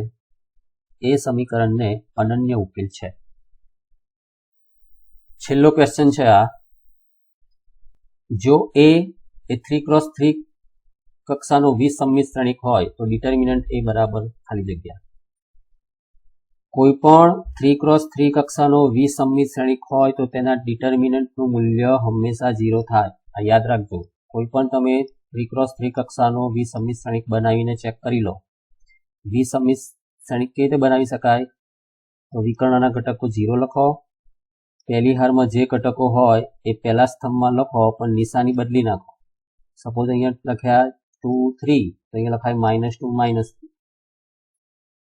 S1: એ સમીકરણને અનન્ય ઉકેલ છે. છેલ્લો ક્વેશ્ચન છે આ. જો A એ 3x3 કક્ષાનો વિસંમિત શ્રેણિક હોય તો ડિટર્મિનન્ટ A બરાબર ખાલી જગ્યા. કોઈ પણ 3x3 કક્ષાનો વિસંમિત શ્રેણિક હોય તો તેના ડિટર્મિનન્ટનું મૂલ્ય હંમેશા 0 થાય. આ યાદ રાખજો. કોઈ પણ તમે 3x3 કક્ષાનો વિસંમિત શ્રેણિક બનાવીને ચેક કરી લો. વિસંમિત શ્રેણિક કેવી રીતે બનાવી શકાય? તો વિકર્ણના ઘટકો 0 લખો. પહેલી હારમાં જે ઘટકો હોય એ પહેલા સ્તંભમાં લખો, પણ નિશાની બદલી નાખો. સપોઝ અહીંયા લખ્યા 2 3 તો અહીંયા લખાય -2 -3.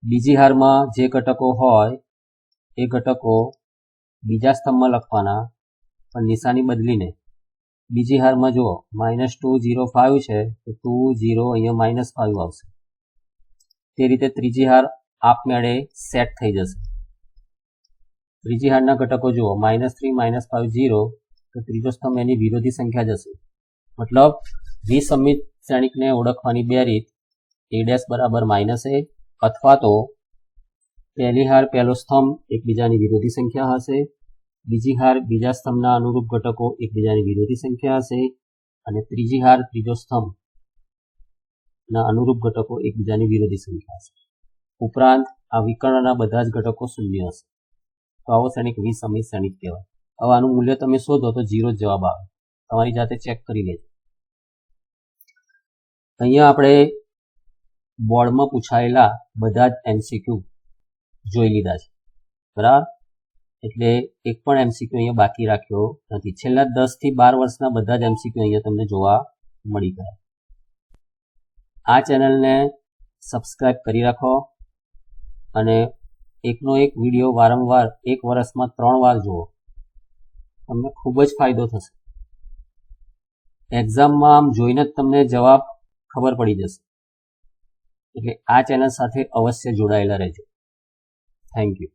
S1: બીજી હારમાં જે ઘટકો હોય એ ઘટકો બીજા સ્તંભમાં લખવાના, પણ નિશાની બદલીને. બીજી હારમાં જુઓ -2 0 5 છે તો 2 0 અહીંયા -5 આવશે. તે રીતે ત્રીજી હાર આપમેળે સેટ થઈ જશે. ત્રીજી હારના ઘટકો જુઓ -3 -5 0 તો ત્રીજો સ્તંભ એની વિરોધી સંખ્યા જશે. મતલબ વિસંમિત શ્રેણિકને ઓળખવાની બે રીત: A' બરાબર -A અથવા તો પહેલી હાર પહેલો સ્તંભ એકબીજાની વિરોધી સંખ્યા હશે, બીજી હાર બીજા સ્તંભના અનુરૂપ ઘટકો એકબીજાની વિરોધી સંખ્યા હશે, અને ત્રીજી હાર ત્રીજો સ્તંભના અનુરૂપ ઘટકો એકબીજાની વિરોધી સંખ્યા હશે. ઉપરાંત આ વિકર્ણના બધા જ ઘટકો શૂન્ય હશે. તો આવો શ્રેણિક વિસંમિત શ્રેણિક કહેવાય. હવે આનું મૂલ્ય તમે શોધો તો 0 જ જવાબ આવે. તમારી જાતે ચેક કરી લેજો. અહીંયા આપણે બોર્ડમાં પૂછાયેલા બધા જ MCQ જોઈ લીધા છે, બરાબર? એટલે એક પણ MCQ અહીંયા બાકી રાખ્યો નથી. છેલ્લા 10 થી 12 વર્ષના બધા જ MCQ અહીંયા તમને જોવા મળી ગયા. આ ચેનલને સબસ્ક્રાઇબ કરી રાખો અને એકનો એક વિડીયો વારંવાર એક વર્ષમાં 3 વાર જુઓ. તમને ખૂબ જ ફાયદો થશે. એક્ઝામમાં આમ જોઈને જ તમને જવાબ ખબર પડી જશે. એટલે આ ચેનલ સાથે અવશ્ય જોડાયેલા રહેજો. Thank you.